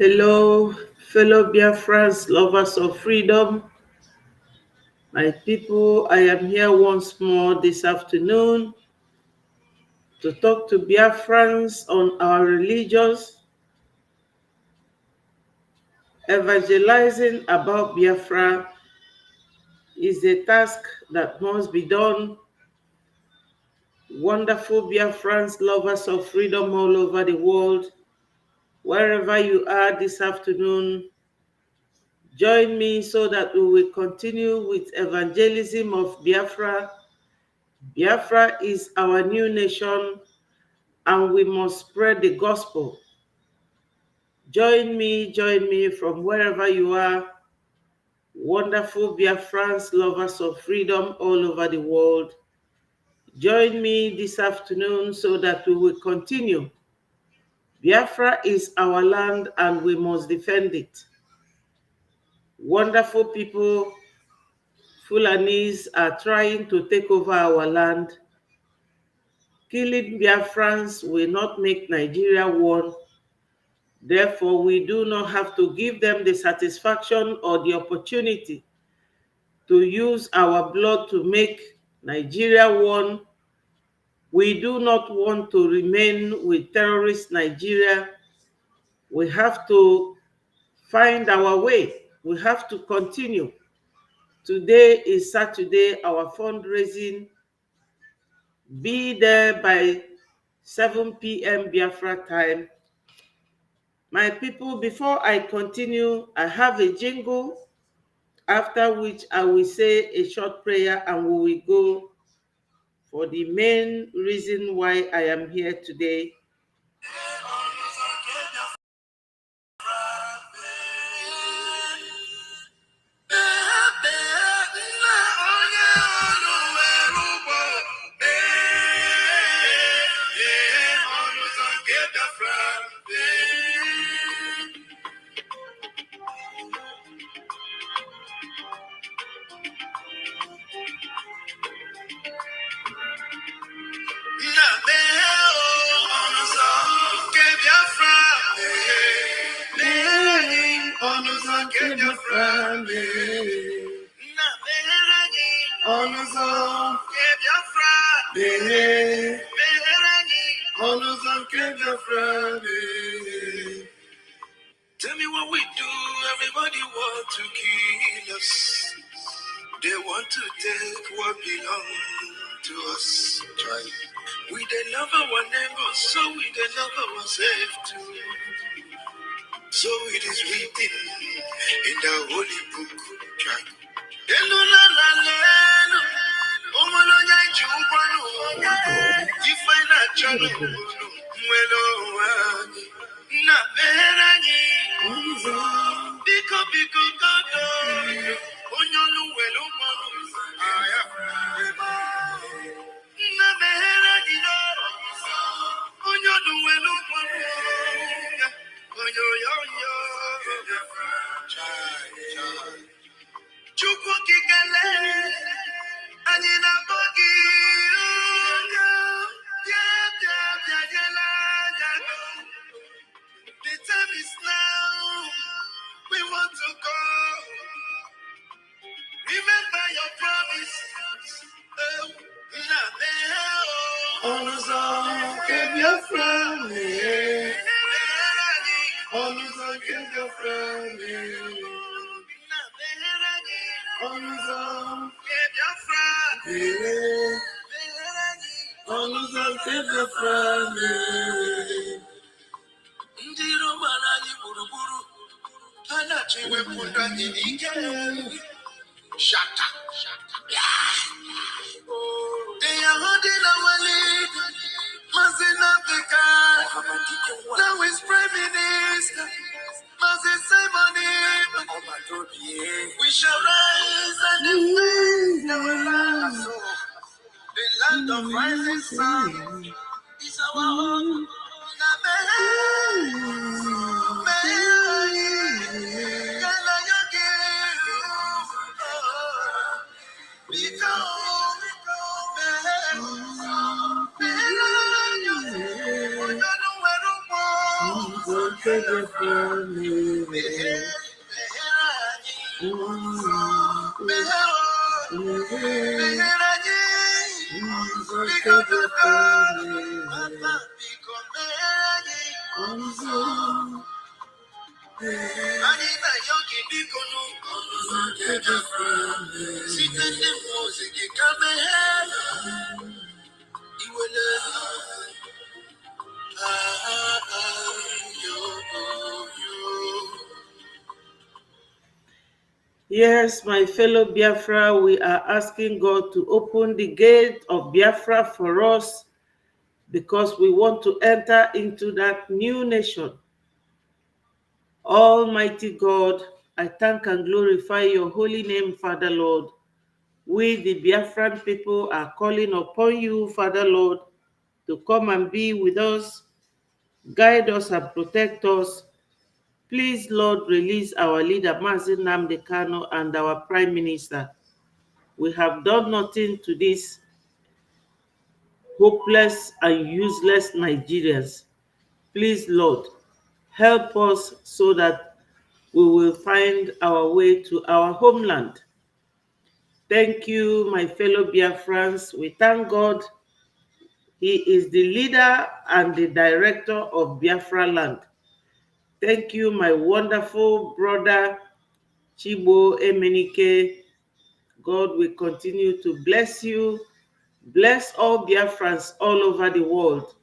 Hello, fellow Biafrans, lovers of freedom. My people, I am here once more this afternoon to talk to Biafrans on our religions, evangelizing about Biafra is a task that must be done. Wonderful Biafrans, lovers of freedom all over the world, wherever you are this afternoon, join me so that we will continue with evangelism of Biafra. Biafra is our new nation and we must spread the gospel. Join me from wherever you are, wonderful Biafrans, lovers of freedom all over the world. Join me this afternoon so that we will continue. Biafra is our land and we must defend it. Wonderful people, Fulanis are trying to take over our land. Killing Biafrans will not make Nigeria one. Therefore, we do not have to give them the satisfaction or the opportunity to use our blood to make Nigeria one. We do not want to remain with terrorist Nigeria. We have to find our way. We have to continue. Today is Saturday, our fundraising. Be there by 7 p.m. Biafra time. My people, before I continue, I have a jingle, after which I will say a short prayer and we will go for the main reason why I am here today. Tell me what we do, everybody want to kill us. They want to take what belongs to us. Try. We they love our neighbors, so we they love ourselves too. So it is written in the holy book. Try. The time is now. We want to go. Remember your promise. Give your friend. Give your friend. Give your friend. Ndiro marani buruburu, anachiwe punda nyinike. Shut up. They are holding our lead, Msen Africa. Now it's Prime Minister, Msen Simon. We shall rise and defend our land. The land of rising sun is our home. Yes, my fellow Biafra, we are asking God to open the gate of Biafra for us because we want to enter into that new nation. Almighty God, I thank and glorify your holy name, Father Lord. We, the Biafran people, are calling upon you, Father Lord, to come and be with us, guide us and protect us. Please, Lord, release our leader, Msen Nnamdi Kanu, and our Prime Minister. We have done nothing to these hopeless and useless Nigerians. Please, Lord, help us so that we will find our way to our homeland. Thank you, my fellow Biafrans. We thank God. He is the leader and the director of Biafra land. Thank you, my wonderful brother, Chibo Emenike. God will continue to bless you. Bless all Biafrans all over the world.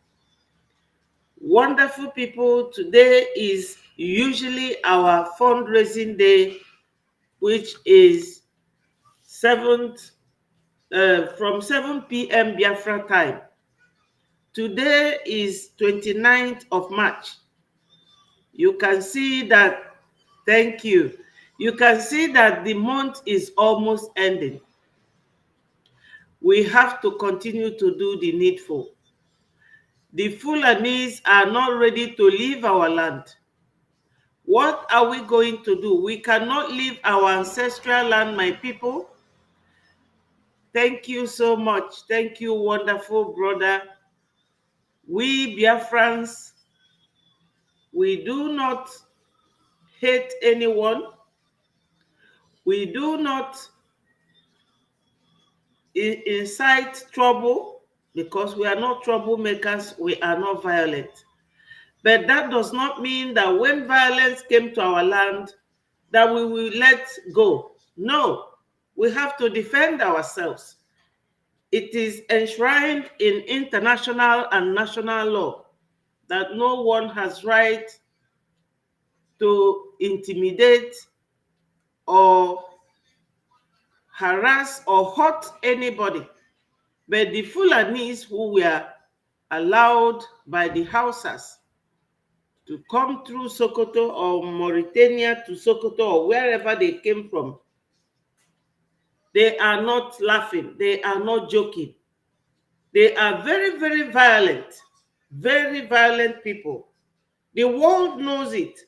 Wonderful people, today is usually our fundraising day, which is 7th, from 7 p.m. Biafra time. Today is 29th of March. You can see that, thank you. You can see that the month is almost ending. We have to continue to do the needful. The Fulanis are not ready to leave our land. What are we going to do? We cannot leave our ancestral land, my people. Thank you so much. Thank you, wonderful brother. We Biafrans, we do not hate anyone. We do not incite trouble because we are not troublemakers. We are not violent. But that does not mean that when violence came to our land, that we will let go. No, we have to defend ourselves. It is enshrined in international and national law that no one has right to intimidate or harass or hurt anybody. But the Fulanis who were allowed by the Hausas to come through Sokoto or Mauritania to Sokoto or wherever they came from, they are not laughing. They are not joking. They are very, very violent people. The world knows it.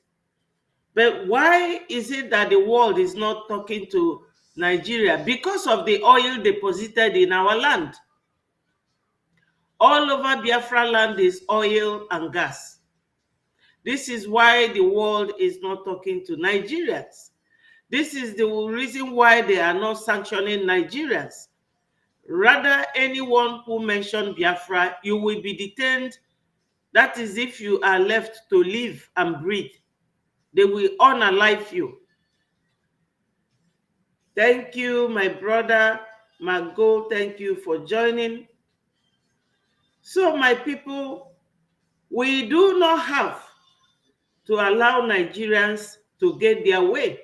But why is it that the world is not talking to Nigeria? Because of the oil deposited in our land. All over Biafra land is oil and gas. This is why the world is not talking to Nigerians. This is the reason why they are not sanctioning Nigerians. Rather, anyone who mentions Biafra, you will be detained. That is if you are left to live and breathe. They will unalive you. Thank you, my brother Mago. Thank you for joining. So, my people, we do not have to allow Nigerians to get their way.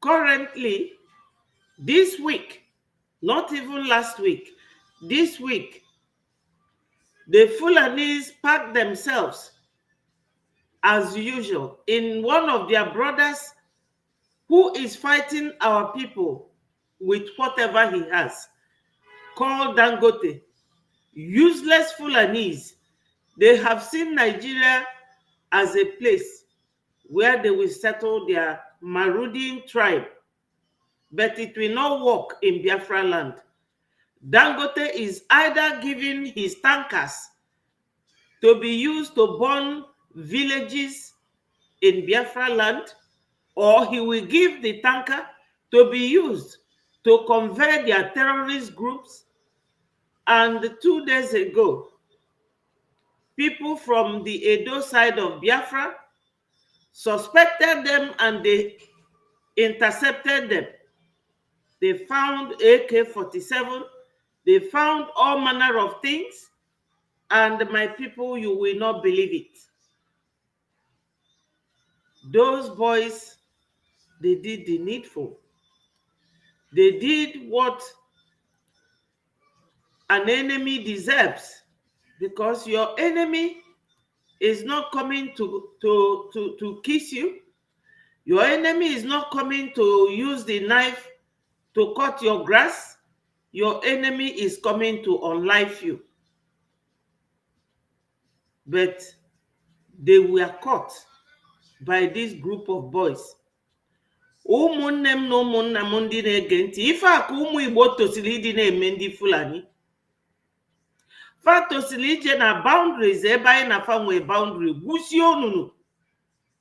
Currently, this week, not even last week, this week, the Fulanis packed themselves as usual in one of their brothers who is fighting our people with whatever he has, called Dangote. Useless Fulanis. They have seen Nigeria as a place where they will settle their marauding tribe, but it will not work in Biafra land. Dangote is either giving his tankers to be used to burn villages in Biafra land, or he will give the tanker to be used to convert their terrorist groups. And 2 days ago, people from the Edo side of Biafra suspected them and they intercepted them. They found AK-47, they found all manner of things, and my people, you will not believe it. Those boys, they did the needful. They did what an enemy deserves, because your enemy is not coming to kiss you. Your enemy is not coming to use the knife to cut your grass. Your enemy is coming to unlife you. But they were caught by this group of boys. Ụmụnne m na ụmụnna m ndị na-ege ntị, ife a ka ụmụ Igbo tosiri ịdị na-eme ndị Fulani. Fa tosiri ije na boundaries ebe anyị na fa nwee boundary gwusie onunu.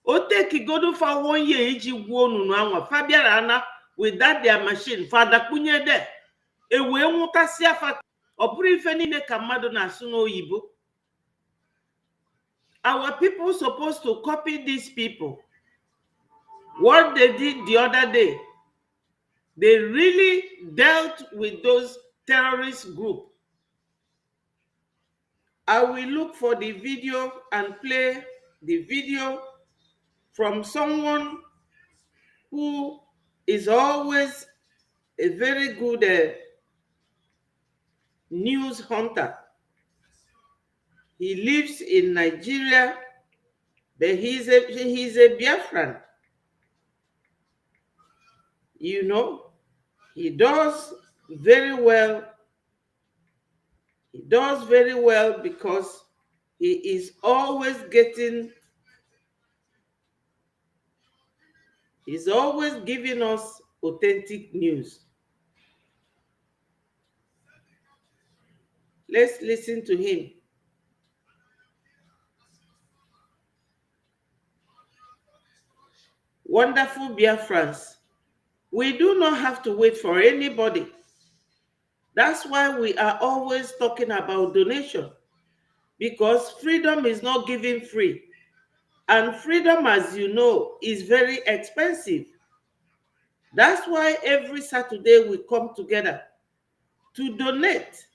O tekigodo fa 1 year iji gwuo onunu anwa. Fa bịara ana with that their machine. Fa dakpunye de. E wee nwụtasịa fa. Ọ bụrụ ife niile ka mmadụ na-asụ n'oyibo. Our people supposed to copy these people. What they did the other day, they really dealt with those terrorist groups. I will look for the video and play the video from someone who is always a very good news hunter. He lives in Nigeria, but he's a Biafran. You know, he does very well. He does very well because he is always he's always giving us authentic news. Let's listen to him. Wonderful Biafrans, we do not have to wait for anybody. That's why we are always talking about donation, because freedom is not given free. And freedom, as you know, is very expensive. That's why every Saturday we come together to donate.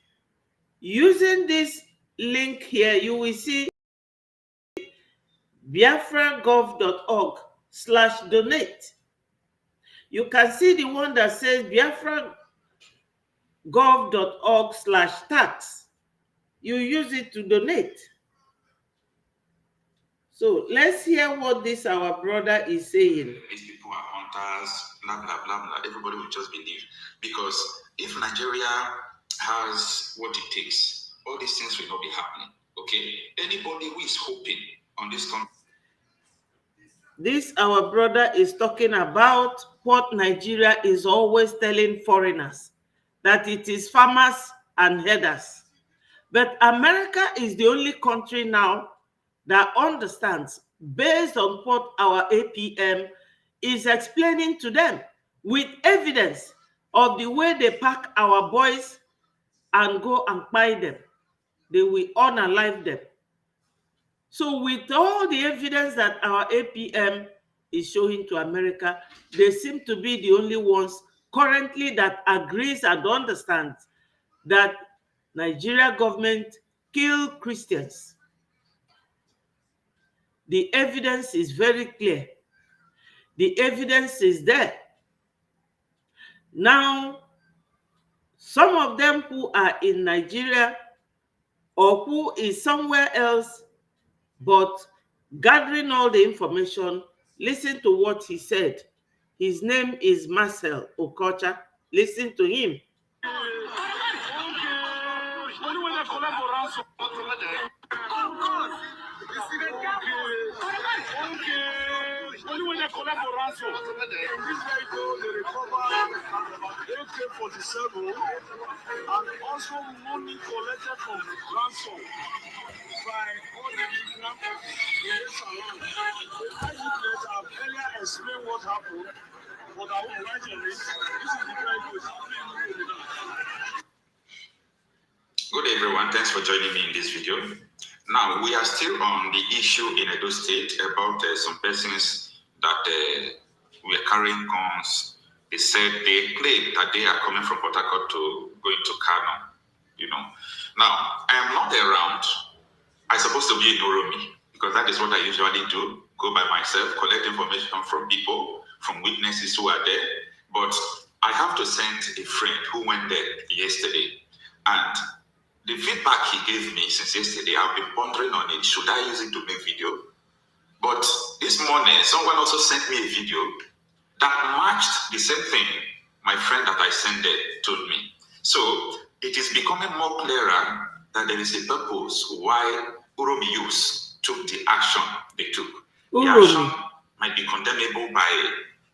Using this link here, you will see biafragov.org/donate. You can see the one that says biafragov.org/tax. You use it to donate. So let's hear what this our brother is saying. These people are hunters, blah, blah, blah, blah. Everybody will just believe. Because if Nigeria has what it takes, all these things will not be happening. Okay? Anybody who is hoping on this country. This our brother is talking about what Nigeria is always telling foreigners, that it is farmers and herders. But America is the only country now that understands, based on what our APM is explaining to them, with evidence of the way they pack our boys and go and buy them. They will unalive them. So with all the evidence that our APM is showing to America, they seem to be the only ones currently that agrees and understands that Nigeria government kill Christians. The evidence is very clear. The evidence is there. Now, some of them who are in Nigeria or who is somewhere else but gathering all the information, listen to what he said. His name is Marcel Okocha. Listen to him. Collaboration. In this vehicle, they recovered AK-47 and also money collected from ransom by eyewitness have earlier explained what happened, but I will write on it. This is the very good. Good day, everyone. Thanks for joining me in this video. Now, we are still on the issue in Edo State about some persons that were carrying guns. They said they claim that they are coming from Port Harcourt to going to Kano. Now, I am not around. I'm supposed to be in Oromi because that is what I usually do. Go by myself, collect information from people, from witnesses who are there. But I have to send a friend who went there yesterday. And the feedback he gave me since yesterday, I've been pondering on it. Should I use it to make video? But this morning, someone also sent me a video that matched the same thing my friend that I sent there told me. So it is becoming more clearer that there is a purpose why Uromi youths took the action they took. The action might be condemnable by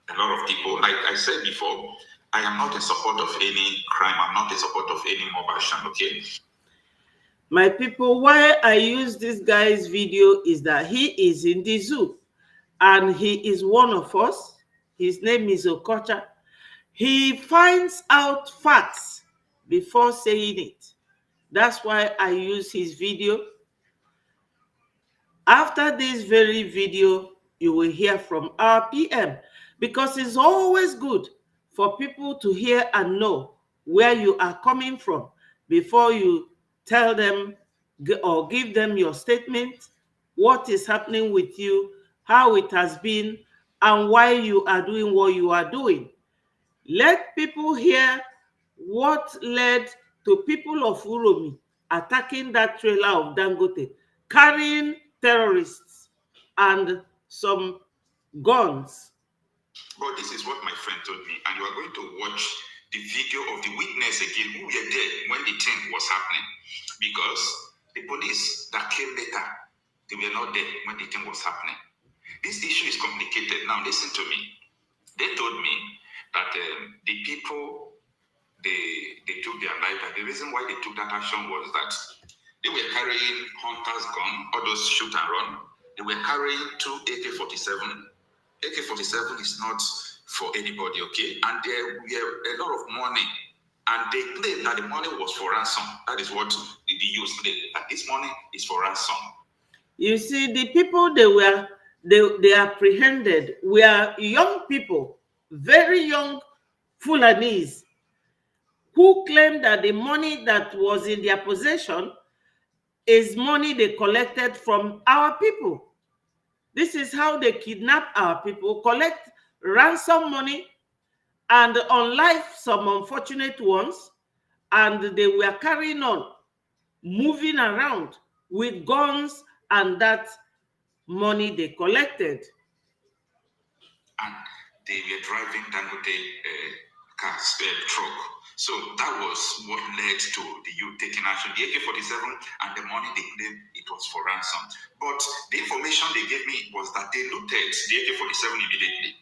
a lot of people. Like I said before, I am not in support of any crime. I'm not in support of any mob action, okay? My people, why I use this guy's video is that he is in the zoo and he is one of us. His name is Okocha. He finds out facts before saying it. That's why I use his video. After this very video, you will hear from our PM because it's always good for people to hear and know where you are coming from before you tell them or give them your statement, what is happening with you, how it has been, and why you are doing what you are doing. Let people hear what led to people of Uromi attacking that trailer of Dangote, carrying terrorists and some guns. But this is what my friend told me, and you are going to watch the video of the witness again who were there when the thing was happening. Because the police that came later, they were not there when the thing was happening. This issue is complicated. Now listen to me. They told me that the people, they took their life, and the reason why they took that action was that they were carrying hunter's gun, all those shoot and run. They were carrying 2 AK-47. AK-47 is not for anybody, okay? And there were a lot of money. And they claimed that the money was for ransom. That is what the youth claimed, that this money is for ransom. You see, the people they apprehended were young people, very young Fulanis, who claimed that the money that was in their possession is money they collected from our people. This is how they kidnap our people, collect ransom money, and unlike some unfortunate ones, and they were carrying on, moving around with guns and that money they collected. And they were driving Dangote truck. So that was what led to the youth taking action. The AK-47 and the money they claimed it was for ransom. But the information they gave me was that they looted the AK-47 immediately.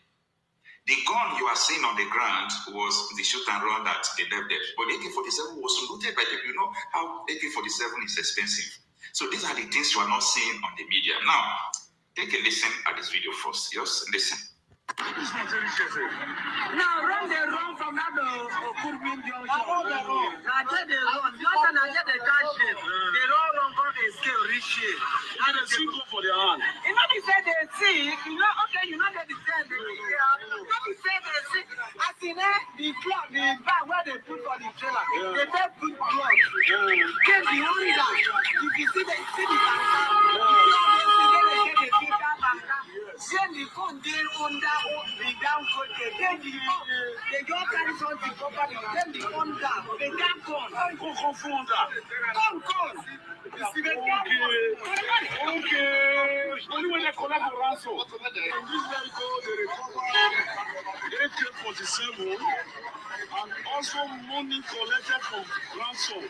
The gun you are seeing on the ground was the shoot and run that they left there. But the AK-47 was looted by them. You know how AK-47 is expensive. So these are the things you are not seeing on the media. Now, take a listen at this video first. Just listen. Now run the run from that Kurbin junction. Now get the run. Just and I get the cash. They don't run for the scale reach here. And they see go for the hand. You know they say they see. You know okay. You know that they say they see. You know they say they see. As in the clock, the bag where they put for the trailer. They don't put cloth. Get the under. If you see they see the bank. They get the filter bank. Then the phone there under. The down coat, then the they don't carry something properly, then the under, they can't come. Come. Okay. Only when they collect the ransom. In this vehicle, they recover AK-47 and also money collected from ransom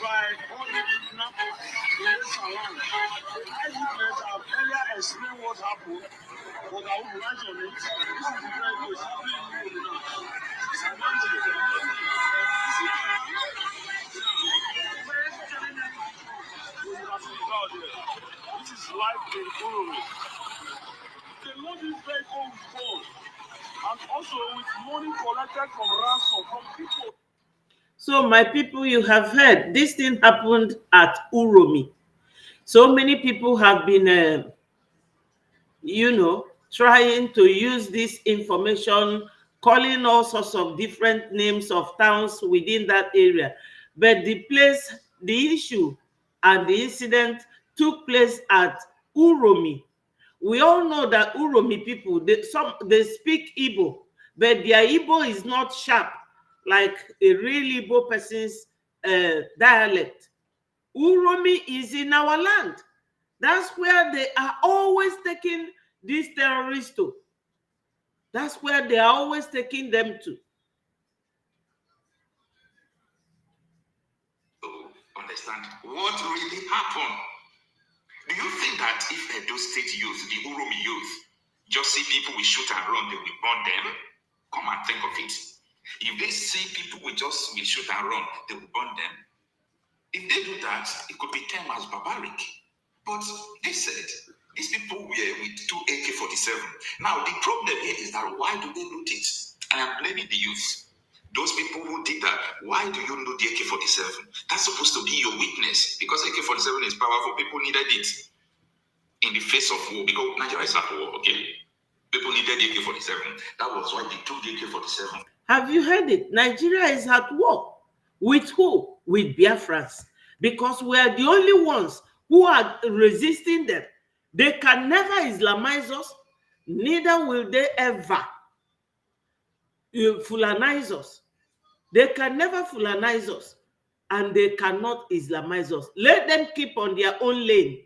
by all the kidnappers in this around. Eyewitness have earlier explained what happened. But I would write on it. This is the very good. This is life in Urumi. They load this vehicle with gold and also with money collected from ransom from people. So my people, you have heard this thing happened at Uromi. So many people have been trying to use this information, calling all sorts of different names of towns within that area. But the issue and the incident took place at Uromi. We all know that Uromi people, they speak Igbo, but their Igbo is not sharp like a real Igbo person's dialect. Uromi is in our land. That's where they are always taking these terrorists to. That's where they are always taking them to. Understand what really happened. Do you think that if Edo State youth, the Uromi youth, just see people will shoot and run, they will burn them? Come and think of it. If they see people will shoot and run, they will burn them. If they do that, it could be termed as barbaric. But they said these people were with 2 AK-47. Now the problem here is that why do they loot it? I am blaming the youth. Those people who did that, why do you know the AK-47? That's supposed to be your weakness because AK-47 is powerful. People needed it in the face of war because Nigeria is at war, okay? People needed the AK-47. That was why they took the AK-47. Have you heard it? Nigeria is at war. With who? With Biafrans. Because we are the only ones who are resisting them. They can never Islamize us, neither will they ever Fulanize us. They can never Fulanize us, and they cannot Islamize us. Let them keep on their own lane.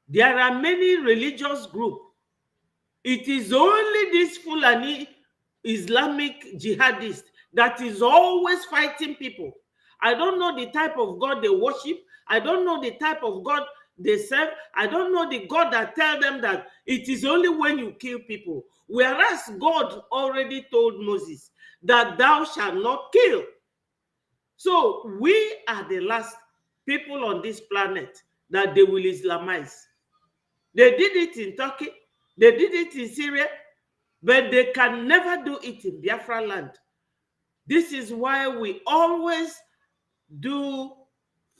There are many religious groups. It is only this Fulani Islamic jihadist that is always fighting people. I don't know the type of God they worship. I don't know the type of God they serve. I don't know the God that tell them that it is only when you kill people. Whereas God already told Moses that thou shalt not kill. So we are the last people on this planet that they will Islamize. They did it in Turkey. They did it in Syria. But they can never do it in Biafra land. This is why we always do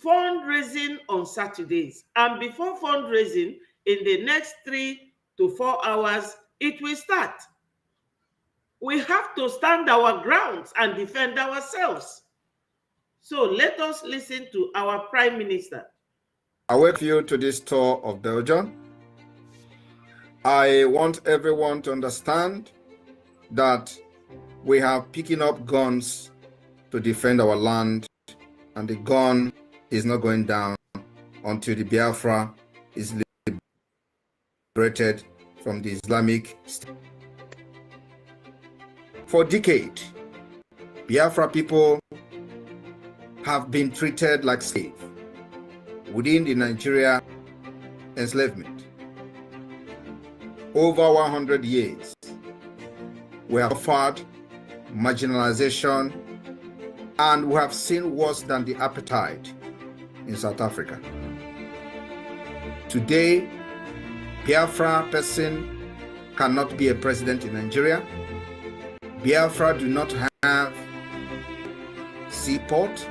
fundraising on Saturdays. And before fundraising, in the next 3 to 4 hours, it will start. We have to stand our grounds and defend ourselves. So let us listen to our Prime Minister. I welcome you to this tour of Belgium. I want everyone to understand that we have picking up guns to defend our land, and the gun is not going down until the Biafra is liberated from the Islamic State. For decades, Biafra people have been treated like slaves within the Nigeria enslavement. Over 100 years, we have suffered marginalization, and we have seen worse than the apartheid in South Africa. Today, Biafra person cannot be a president in Nigeria. Biafra do not have seaport.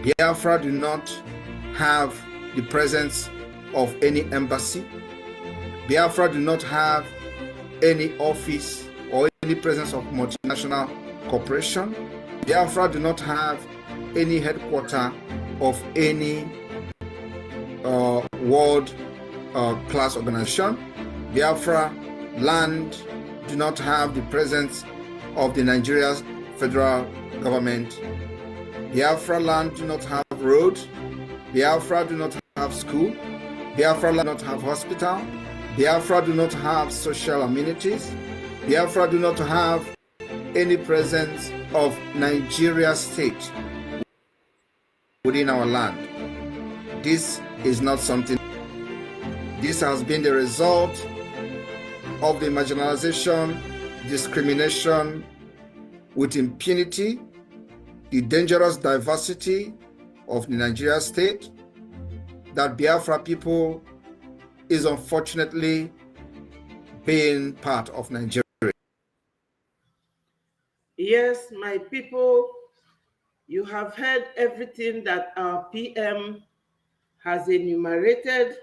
Biafra do not have the presence of any embassy. Biafra do not have any office or any presence of multinational corporation. Biafra do not have any headquarter of any world class organization. Biafra land do not have the presence of the Nigeria federal government. Biafra land do not have road. Biafra do not have school. Biafra land do not have hospital. Biafra do not have social amenities. Biafra do not have any presence of Nigeria state within our land. This is not something. This has been the result of the marginalization, discrimination with impunity, the dangerous diversity of the Nigeria state that Biafra people is unfortunately being part of Nigeria. Yes, my people, you have heard everything that our PM has enumerated.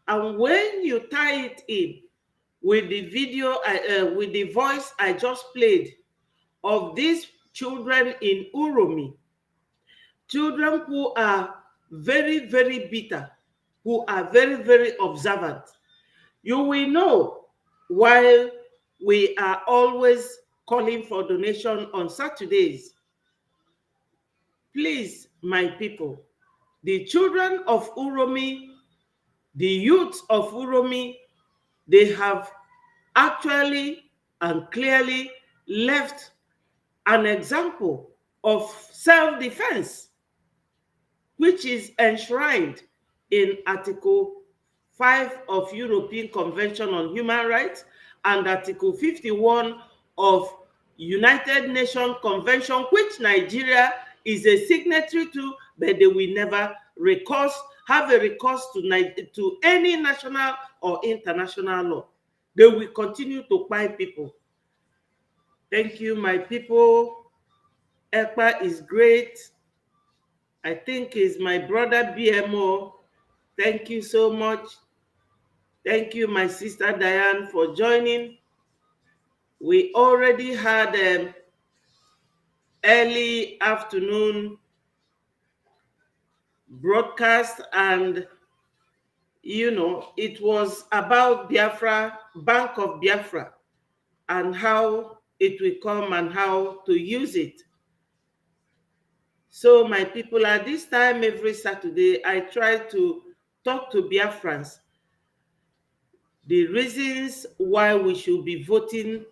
And when you tie it in with the video, with the voice I just played of these children in Uromi, children who are very, very bitter, who are very, very observant, you will know why we are always calling for donation on Saturdays. Please, my people, the children of Uromi, the youth of Uromi, they have actually and clearly left an example of self-defense, which is enshrined in Article 5 of European Convention on Human Rights and Article 51 of United Nations Convention, which Nigeria is a signatory to, but they will never have a recourse to any national or international law. They will continue to buy people. Thank you, my people. EPA is great. I think is my brother BMO. Thank you so much. Thank you, my sister Diane, for joining. We already had an early afternoon broadcast, and it was about Biafra, Bank of Biafra, and how it will come and how to use it. So my people, at this time every Saturday, I try to talk to Biafrans the reasons why we should be voting.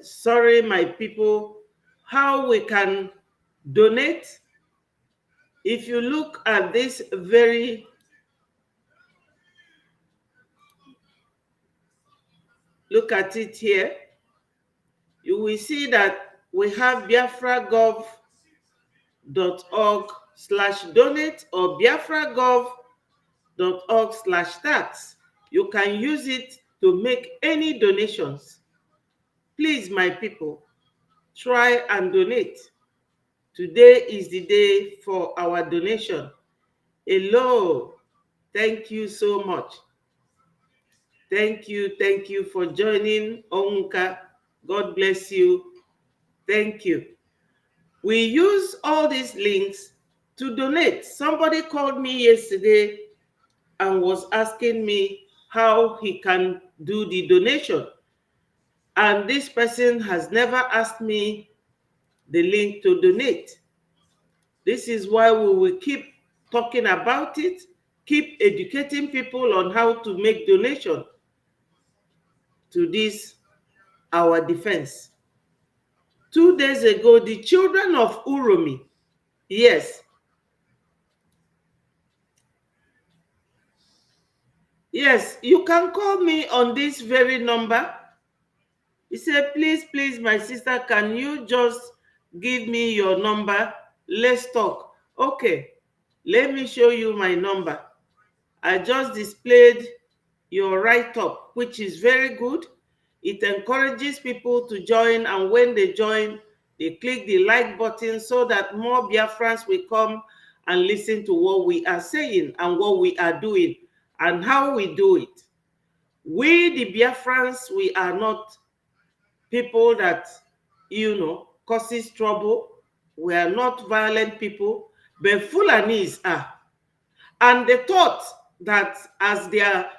Sorry, my people, how we can donate. If you look at this look at it here, you will see that we have biafragov.org/donate or biafragov.org/tax. You can use it to make any donations. Please, my people, try and donate. Today is the day for our donation. Hello, thank you so much. Thank you for joining, Onka. God bless you. Thank you. We use all these links to donate. Somebody called me yesterday and was asking me how he can do the donation. And this person has never asked me the link to donate. This is why we will keep talking about it, keep educating people on how to make donation to this, our defense. 2 days ago, the children of Uromi, yes, you can call me on this very number. He said, please, my sister, can you just give me your number? Let's talk. Okay, let me show you my number. I just displayed your write-up, which is very good. It encourages people to join, and when they join, they click the like button so that more Biafrans will come and listen to what we are saying and what we are doing and how we do it. We, the Biafrans, we are not people that, causes trouble. We are not violent people, but Fulanis are. And they thought that as their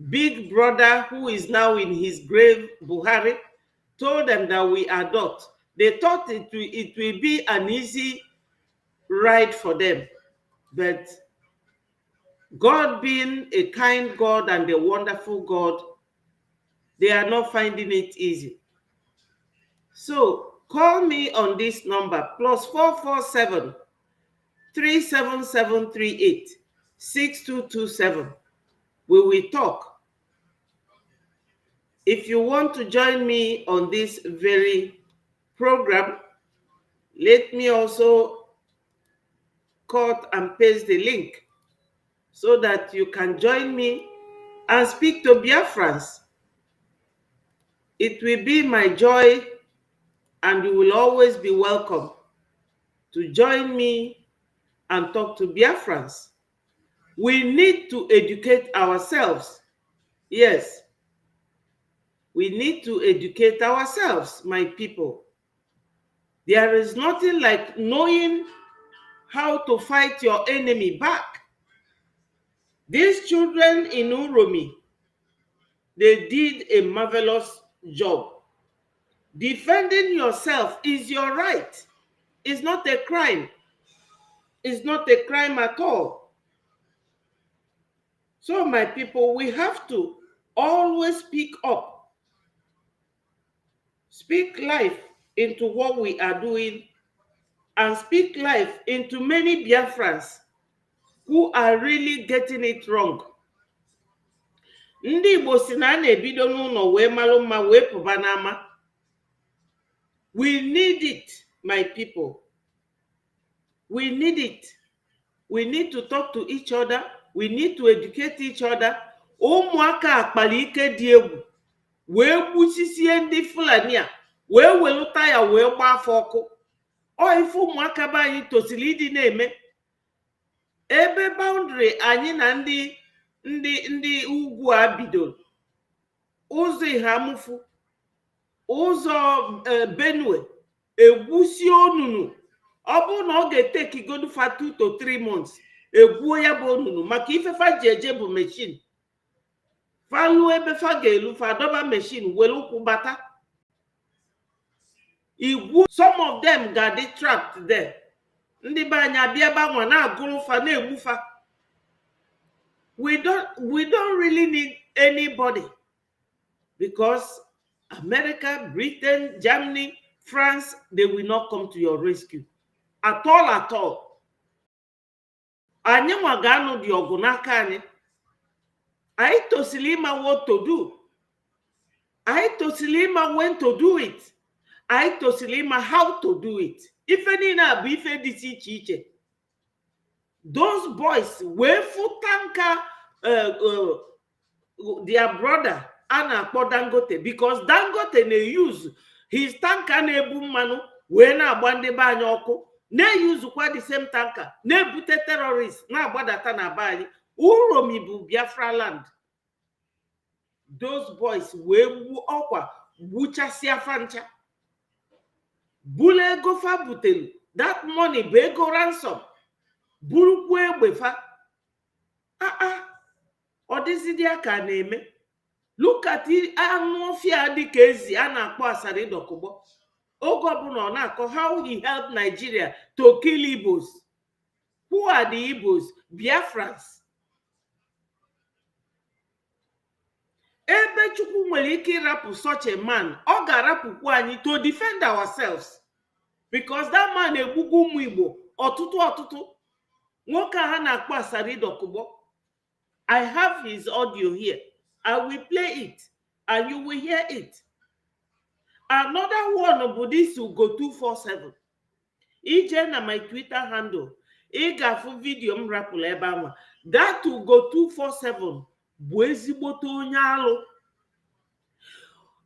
big brother, who is now in his grave, Buhari, told them that we are not, they thought it will be an easy ride for them. But God, being a kind God and a wonderful God, they are not finding it easy. So call me on this number, +447 37738 6227. We will talk. If you want to join me on this very program, let me also cut and paste the link so that you can join me and speak to Biafrans. It will be my joy, and you will always be welcome to join me and talk to Biafrans. We need to educate ourselves. Yes, we need to educate ourselves, my people. There is nothing like knowing how to fight your enemy back. These children in Uromi, they did a marvelous job. Defending yourself is your right. It's not a crime. It's not a crime at all. So, my people, we have to always speak up. Speak life into what we are doing, and speak life into many Biafrans who are really getting it wrong. Ndị Igbo si na a na-ebido n'ụlọ wee malụ mma wee pụba n'ama. We need it, my people. We need it. We need to talk to each other. We need to educate each other. Ụmụaka akpali ike dị egwu wee gbusisie ndị Fulani a wee welu taya wee gbaa afọ ọkụ. Ọ ife ụmụaka be anyị tosiri ịdị na-eme. Ebe boundary anyị na ndị ugwu a bidoro, ụzọ Ihamufu, ụzọ Benue, egwusi onunu. Ọ bụrụ na ọ ga-eteki godufa 2 to 3 months, egwuo ya bụ onunu maka ifefa ji eje bụ mechin. Falu ebe fa ga-elu fa dọba mechin were ụkwụ bata. Igwu, some of them ga-adị trapped there. Ndị be anyị abịa banwa na-agụrụ fa na-egbufa. We don't really need anybody, because America, Britain, Germany, France, they will not come to your rescue at all, at all. Anyị nwa ga-anụ dị ọgụ n'aka anyị. Anyị tosili ịma what to do. Anyị tosili ịma when to do it. Anyị tosili ịma how to do it. Ife niile a bụ ife dị iche iche. Those boys wee fụ tanka their brother a na-akpọ Dangote, because Dangote na-use his tanka na-ebu mmanụ wee na-agba ndị be anyị ọkụ, na-eyuzukwa the same tanka na-ebute terrorist na-agbadata na be anyị. Uromi bụ Biafra land. Those boys wee gbuo ọkwa gbuchasịa fancha, bulu ego fa butelu. That money bụ ego ransom. Burukwu egbe fa. Ọ dịzịdị aka na-eme. Look at anụ ọfịa dịka ezi a na-akpọ asari dokụgbọ. Oge ọbụla ọ na-akọ how he helped Nigeria to kill Igbos. Who are the Igbos? Biafrans. Ebe Chukwu nwere ike ịrapụ such a man, ọ ga-arapụkwu anyị to defend ourselves, because that man egbugbu ụmụ Igbo ọtụtụ. Nwoke ha na-akpọ asari dokụgbọ. I have his audio here. I will play it and you will hear it. Another one of this will go 247. Ije na my Twitter handle. Ị ga-afụ video m rapụrụ ebe ahụ. That will go 247. Bụ ezigbote onye alụ.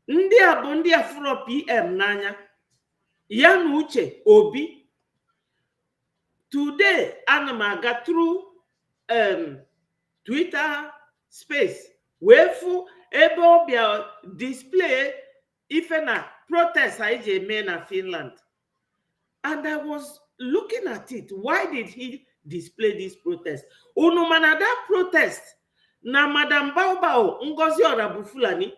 Ndị a bụ ndị afụrụ PM n'anya. Ya na Uche Obi. Today, ana m aga through Twitter space. Wefu ebe ọbịa display ife na protest anyị ji eme na Finland. And I was looking at it. Why did he display this protest? Unu mana that protest na Madam Baobao Ngozi Orabu Fulani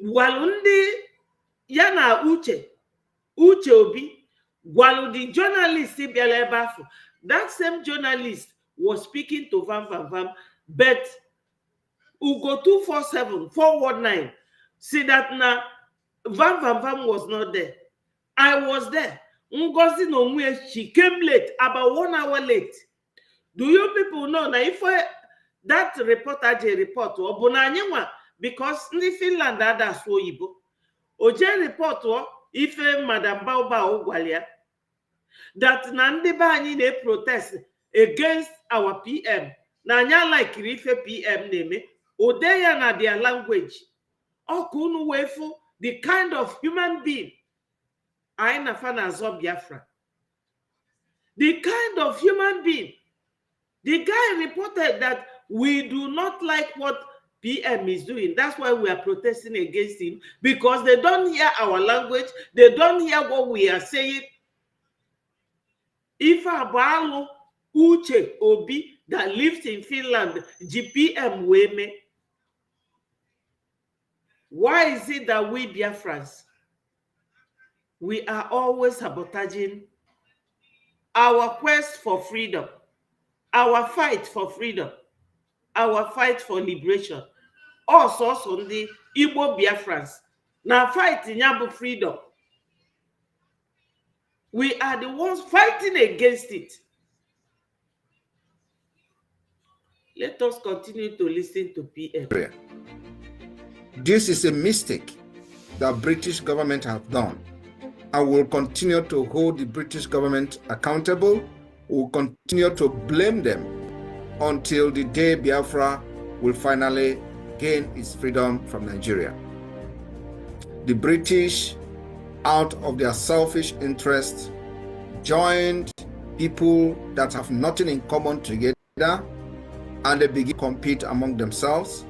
gwalu ndị ya na Uche Obi gwalu the journalist bịara ebe afọ. That same journalist was speaking to Vam, but Ugo 247 419 see that na Vam was not there. I was there. Ngozi Nonwe, she came late, about 1 hour late. Do you people know na if that reporter je report o because ndị Finland ada asụ oyibo o je report ife Madam Baobao gwalia that na ndị be anyị na-protest against our PM na anya like ife PM na-eme. Odeya na their language. Okunu wefu, the kind of human being aina fana zo Biafra. The kind of human being. The guy reported that we do not like what PM is doing. That's why we are protesting against him, because they don't hear our language. They don't hear what we are saying. If Abalo Uche Obi that lives in Finland, GPM Weme, why is it that we Biafrans, we are always sabotaging our quest for freedom, our fight for freedom, our fight for liberation? Also, Sunday, Igbo Biafrans, now fighting Yabu freedom. We are the ones fighting against it. Let us continue to listen to PM. This is a mistake that British government have done. I will continue to hold the British government accountable. We will continue to blame them until the day Biafra will finally gain its freedom from Nigeria. The British, out of their selfish interests, joined people that have nothing in common together, and they begin to compete among themselves,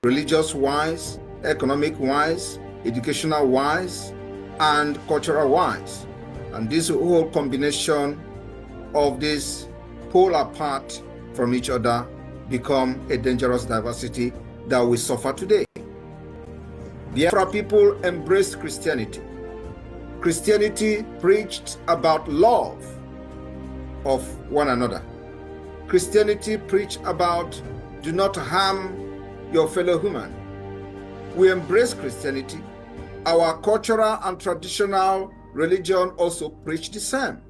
religious-wise, economic-wise, educational-wise, and cultural-wise. And this whole combination of this pull apart from each other become a dangerous diversity that we suffer today. Biafra people embraced Christianity. Christianity preached about love of one another. Christianity preached about do not harm your fellow human. We embrace Christianity. Our cultural and traditional religion also preach the same.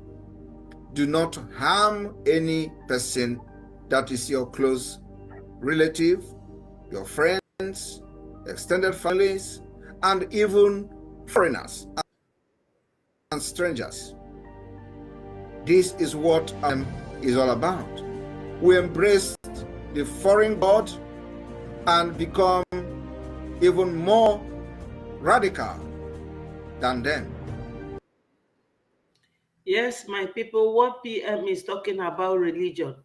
Do not harm any person that is your close relative, your friends, extended families, and even foreigners and strangers. This is what is all about. We embrace the foreign God and become even more radical than them. Yes, my people, what PM is talking about religion,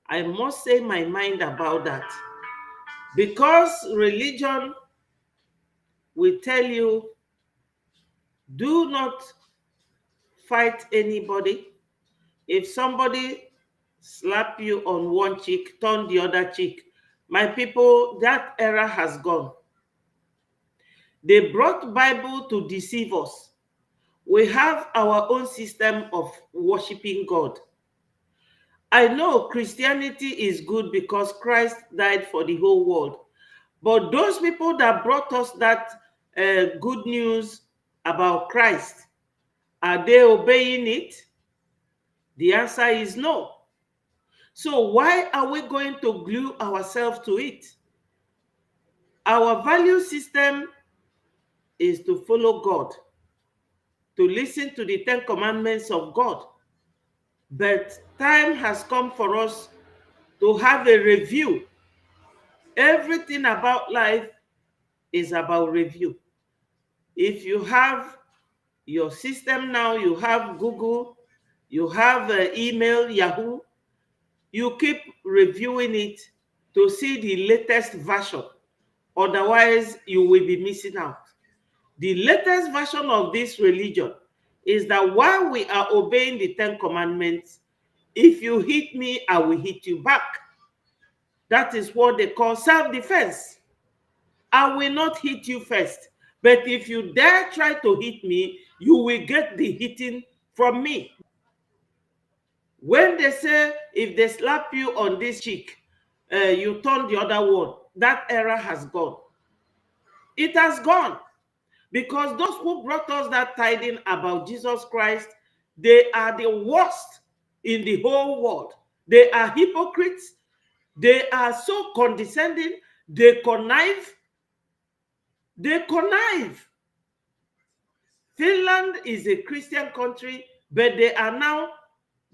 I must say my mind about that. Because religion will tell you, do not fight anybody. If somebody slap you on one cheek, turn the other cheek. My people, that era has gone. They brought Bible to deceive us. We have our own system of worshiping God. I know Christianity is good because Christ died for the whole world. But those people that brought us that good news about Christ, are they obeying it? The answer is no. So why are we going to glue ourselves to it? Our value system is to follow God, to listen to the 10 commandments of God. But time has come for us to have a review. Everything about life is about review. If you have your system now, you have Google, you have email, Yahoo, you keep reviewing it to see the latest version. Otherwise, you will be missing out. The latest version of this religion is that while we are obeying the 10 commandments, if you hit me, I will hit you back. That is what they call self-defense. I will not hit you first, but if you dare try to hit me, you will get the hitting from me. When they say, if they slap you on this cheek, you turn the other one, that era has gone. It has gone. Because those who brought us that tidings about Jesus Christ, they are the worst in the whole world. They are hypocrites. They are so condescending. They connive. They connive. Finland is a Christian country, but they are now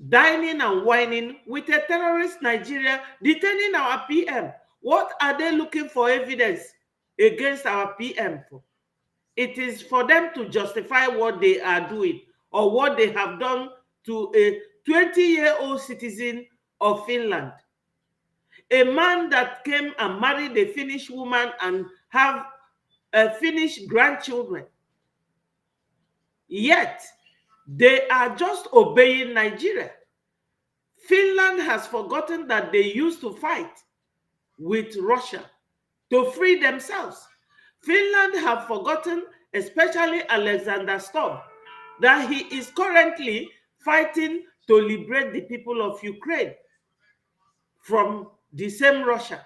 dining and whining with a terrorist Nigeria detaining our PM. What are they looking for evidence against our PM for? It is for them to justify what they are doing or what they have done to a 20-year-old citizen of Finland. A man that came and married a Finnish woman and have Finnish grandchildren. Yet, they are just obeying Nigeria. Finland has forgotten that they used to fight with Russia to free themselves. Finland have forgotten, especially Alexander Stubb, that he is currently fighting to liberate the people of Ukraine from the same Russia.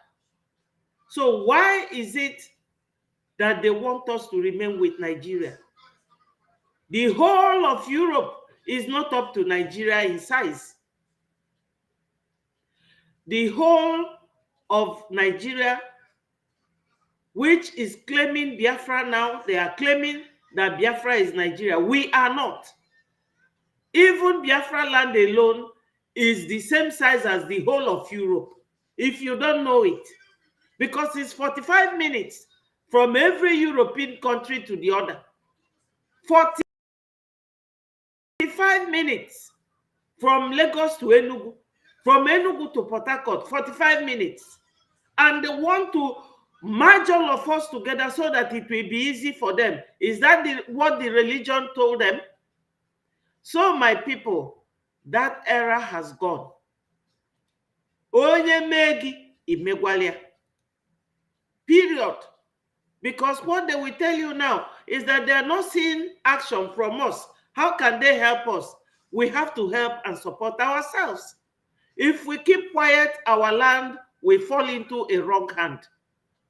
So why is it that they want us to remain with Nigeria? The whole of Europe is not up to Nigeria in size. The whole of Nigeria, which is claiming Biafra now, they are claiming that Biafra is Nigeria. We are not. Even Biafra land alone is the same size as the whole of Europe, if you don't know it. Because it's 45 minutes from every European country to the other. 45 minutes from Lagos to Enugu, from Enugu to Port Harcourt, 45 minutes. And they want to merge all of us together so that it will be easy for them. Is that what the religion told them? So, my people, that era has gone. Onye megi imegwalia. Period. Because what they will tell you now is that they are not seeing action from us. How can they help us? We have to help and support ourselves. If we keep quiet, our land will fall into a wrong hand.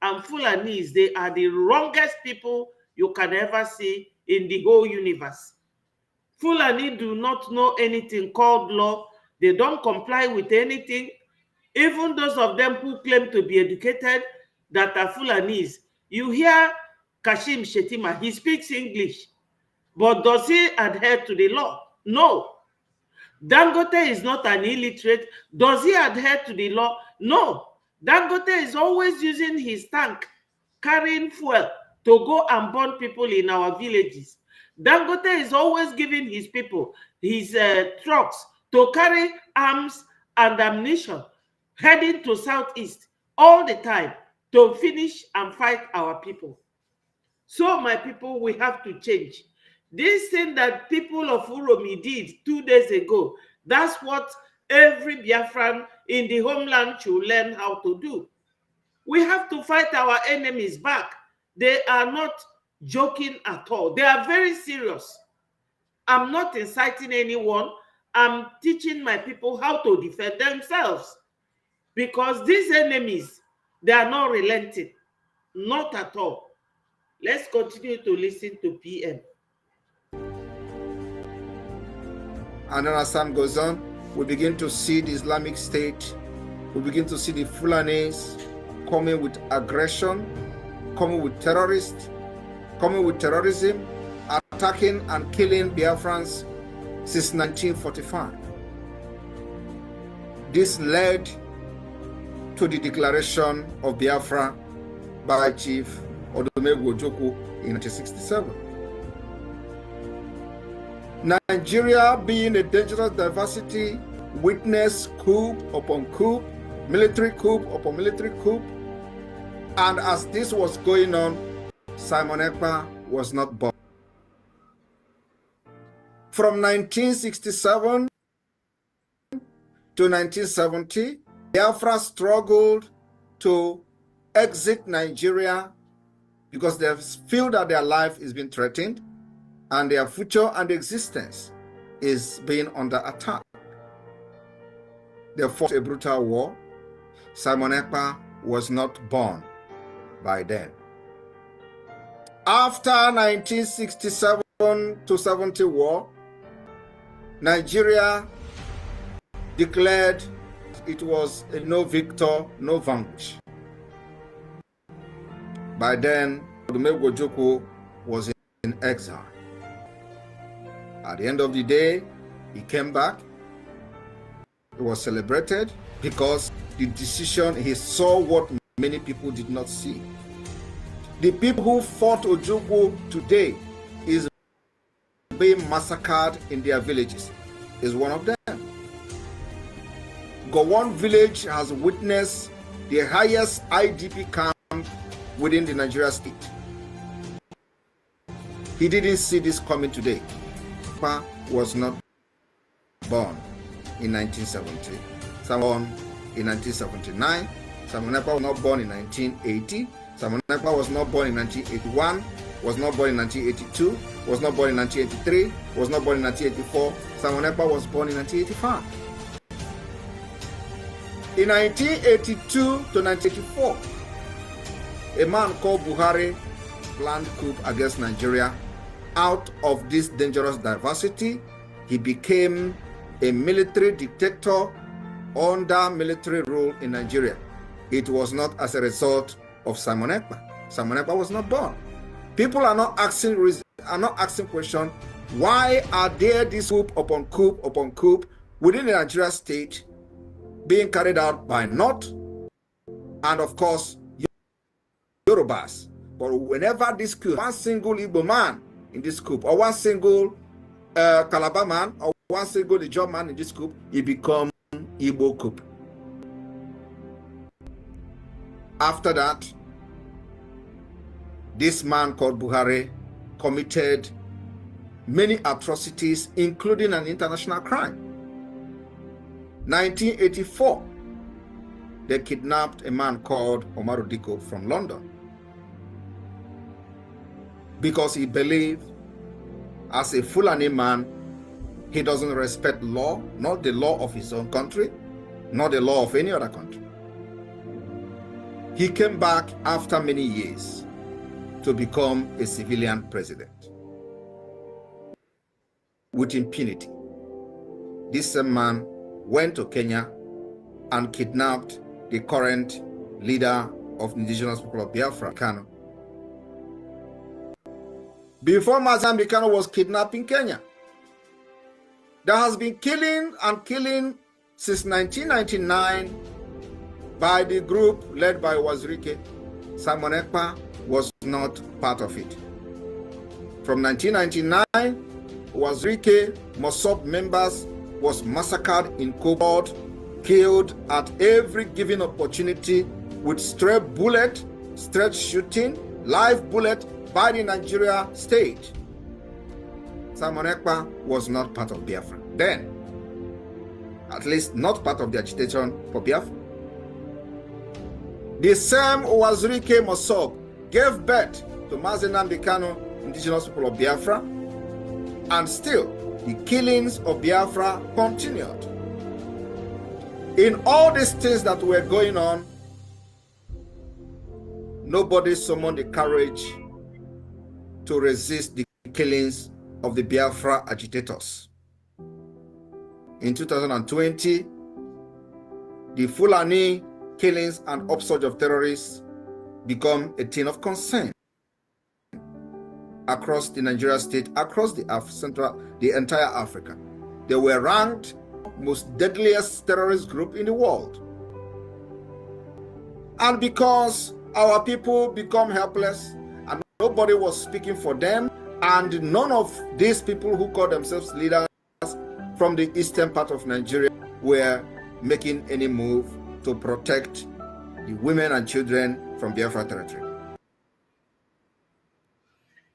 And Fulanis, they are the wrongest people you can ever see in the whole universe. Fulani do not know anything called law. They don't comply with anything. Even those of them who claim to be educated that are Fulanis, you hear Kashim Shettima, he speaks English, but does he adhere to the law? No. Dangote is not an illiterate. Does he adhere to the law? No. Dangote is always using his tank, carrying fuel to go and burn people in our villages. Dangote is always giving his people, his trucks, to carry arms and ammunition, heading to Southeast all the time to finish and fight our people. So, my people, we have to change. This thing that people of Uromi did 2 days ago, that's what every Biafran in the homeland should learn how to do. We have to fight our enemies back. They are not joking at all. They are very serious. I'm not inciting anyone. I'm teaching my people how to defend themselves. Because these enemies, they are not relenting. Not at all. Let's continue to listen to PM. And then as time goes on, we begin to see the Islamic State, we begin to see the Fulanis coming with aggression, coming with terrorists, coming with terrorism, attacking and killing Biafrans since 1945. This led to the declaration of Biafra by Chief Odumegwu Ojukwu in 1967. Nigeria, being a dangerous diversity, witnessed coup upon coup, military coup upon military coup. And as this was going on, Simon Ekpa was not born. From 1967 to 1970, Biafra struggled to exit Nigeria because they feel that their life is being threatened and their future and existence is being under attack. They fought a brutal war. Simon Ekpa was not born by then. After 1967 to 70 war, Nigeria declared it was a no victor, no vanquish. By then, Odumegwu Ojukwu was in exile. At the end of the day, he came back. He was celebrated because the decision, he saw what many people did not see. The people who fought Ojukwu today is being massacred in their villages, is one of them. Gowon village has witnessed the highest IDP camp within the Nigeria state. He didn't see this coming today. Papa was not born in 1970. Someone in 1979. Samuel Ekpa was not born in 1980. Samuel Ekpa was not born in 1981. Was not born in 1982. Was not born in 1983. Was not born in 1984. Samuel Ekpa was born in 1985. In 1982 to 1984, a man called Buhari planned coup against Nigeria. Out of this dangerous diversity, he became a military dictator under military rule in Nigeria. It was not as a result of Simon Ekpa. Simon Ekpa was not born. People are not asking questions. Why are there this coup upon coup within the Nigeria state being carried out by North and of course Yorubas? But whenever this coup, one single Igbo man in this coup, or one single Calabar man, or one single Ijaw man in this coup, it becomes Igbo coup. After that, this man called Buhari committed many atrocities, including an international crime. 1984, they kidnapped a man called Omaru Diko from London because he believed, as a Fulani man, he doesn't respect law, not the law of his own country, not the law of any other country. He came back after many years to become a civilian president with impunity. This same man went to Kenya and kidnapped the current leader of indigenous people of Biafra, Kano. Before Msen was kidnapped in Kenya, there has been killing since 1999 by the group led by Wazirike. Simon Ekpa was not part of it. From 1999, Wazirike Mossop members was massacred in Cobalt, killed at every given opportunity with stray bullet, straight shooting, live bullet by the Nigeria state. Simon Ekpa was not part of Biafra then, at least not part of the agitation for Biafra. The same Wazirike Mossop gave birth to Msen Kano, indigenous people of Biafra, and still the killings of Biafra continued. In all these things that were going on, nobody summoned the courage to resist the killings of the Biafra agitators. In 2020, the Fulani killings and upsurge of terrorists become a thing of concern across the Nigeria state, across the entire Africa. They were ranked most deadliest terrorist group in the world. And because our people become helpless and nobody was speaking for them, and none of these people who call themselves leaders from the eastern part of Nigeria were making any move to protect the women and children from Biafra territory.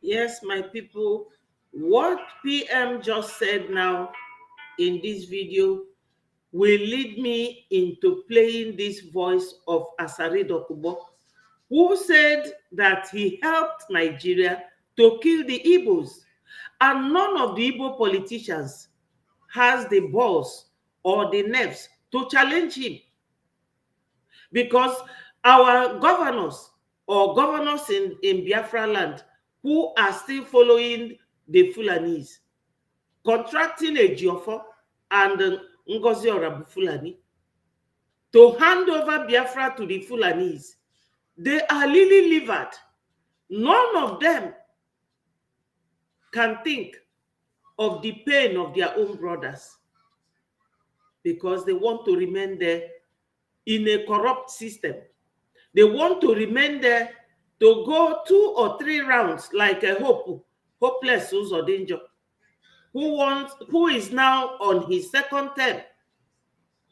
Yes, my people, what PM just said now in this video will lead me into playing this voice of Asari Dokubo, who said that he helped Nigeria to kill the Igbos, and none of the Igbo politicians has the balls or the nerves to challenge him, because our governors or governors in Biafra land who are still following the Fulanis, contracting a Ejiofor and Ngozi Orabu Fulani to hand over Biafra to the Fulanis, they are lily-livered. None of them can think of the pain of their own brothers because they want to remain there in a corrupt system. They want to remain there to go 2 or 3 rounds like a hopeless Uzodinjo, who is now on his second term.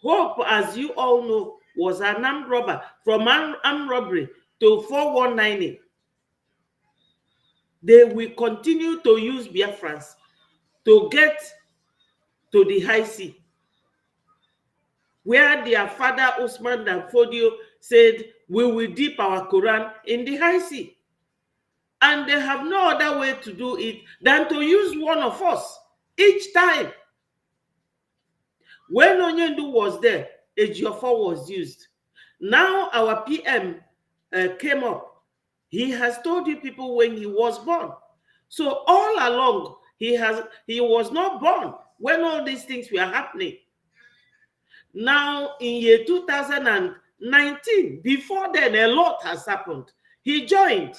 Hope, as you all know, was an armed robber, from armed robbery to 419. They will continue to use Biafrans to get to the high sea, where their father Usman Danfodio said, we will dip our Quran in the high sea. And they have no other way to do it than to use one of us each time. When Onyendu was there, Ejiofor was used. Now our PM came up. He has told you people when he was born. So all along, he was not born when all these things were happening. Now in year 2019, before then, a lot has happened. He joined.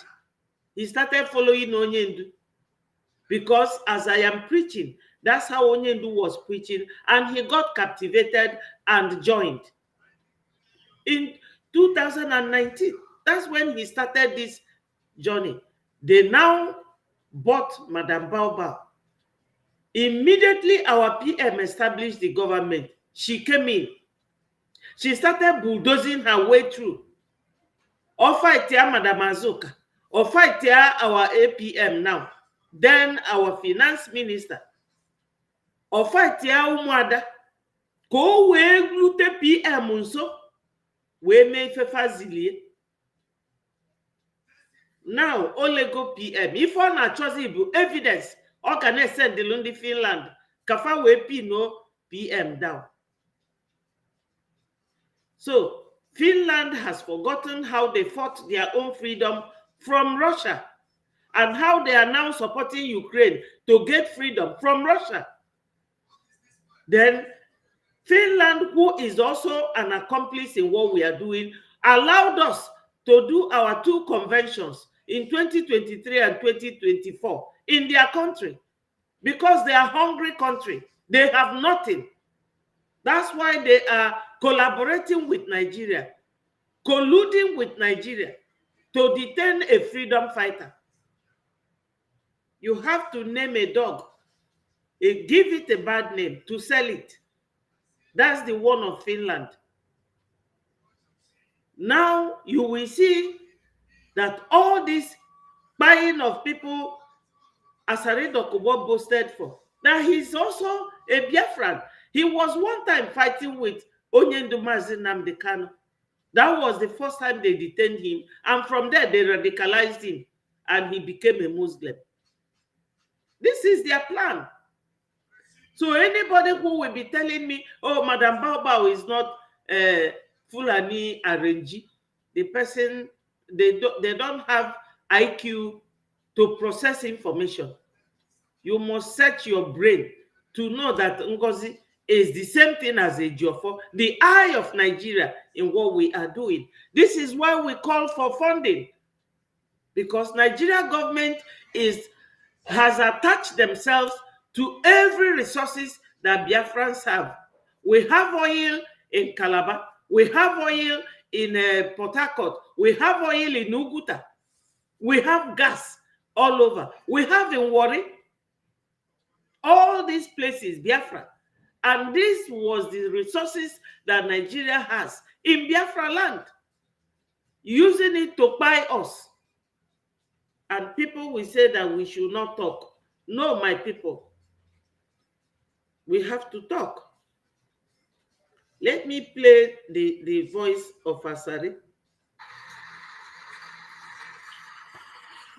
He started following Onyendu. Because as I am preaching, that's how Onyendu was preaching, and he got captivated and joined. In 2019, that's when he started this journey. They now bought Madame Baobab. Immediately our PM established the government. She came in. She started bulldozing her way through. Or fight Madame Azuka. Or fight our APM now. Then our finance minister. Or fight Umuada. Ko we glute PM nso. We may fefazilie. Now, Olego PM. If on a chosen evidence, or can I send the Lundi Finland? Kafa we pino PM down. So, Finland has forgotten how they fought their own freedom from Russia and how they are now supporting Ukraine to get freedom from Russia. Then, Finland, who is also an accomplice in what we are doing, allowed us to do our 2 conventions in 2023 and 2024 in their country, because they are a hungry country. They have nothing. That's why they are collaborating with Nigeria, colluding with Nigeria to detain a freedom fighter. You have to name a dog, give it a bad name to sell it. That's the one of Finland. Now you will see that all this buying of people Asare Dokubo boasted for. Now he's also a Biafran. He was one time fighting with Onyendu Nnamdi Kanu. That was the first time they detained him. And from there, they radicalized him. And he became a Muslim. This is their plan. So anybody who will be telling me, oh, Madame Baobab is not Fulani Arenji, the person, they don't have IQ to process information. You must set your brain to know that Ngozi is the same thing as Ejiofor, the eye of Nigeria in what we are doing. This is why we call for funding, because Nigeria government has attached themselves to every resources that Biafrans have. We have oil in Calabar, we have oil in Port Harcourt, we have oil in Uguta, we have gas all over, we have in Warri, all these places, Biafra. And this was the resources that Nigeria has in Biafra land, using it to buy us. And people will say that we should not talk. No, my people, we have to talk. Let me play the voice of Asari.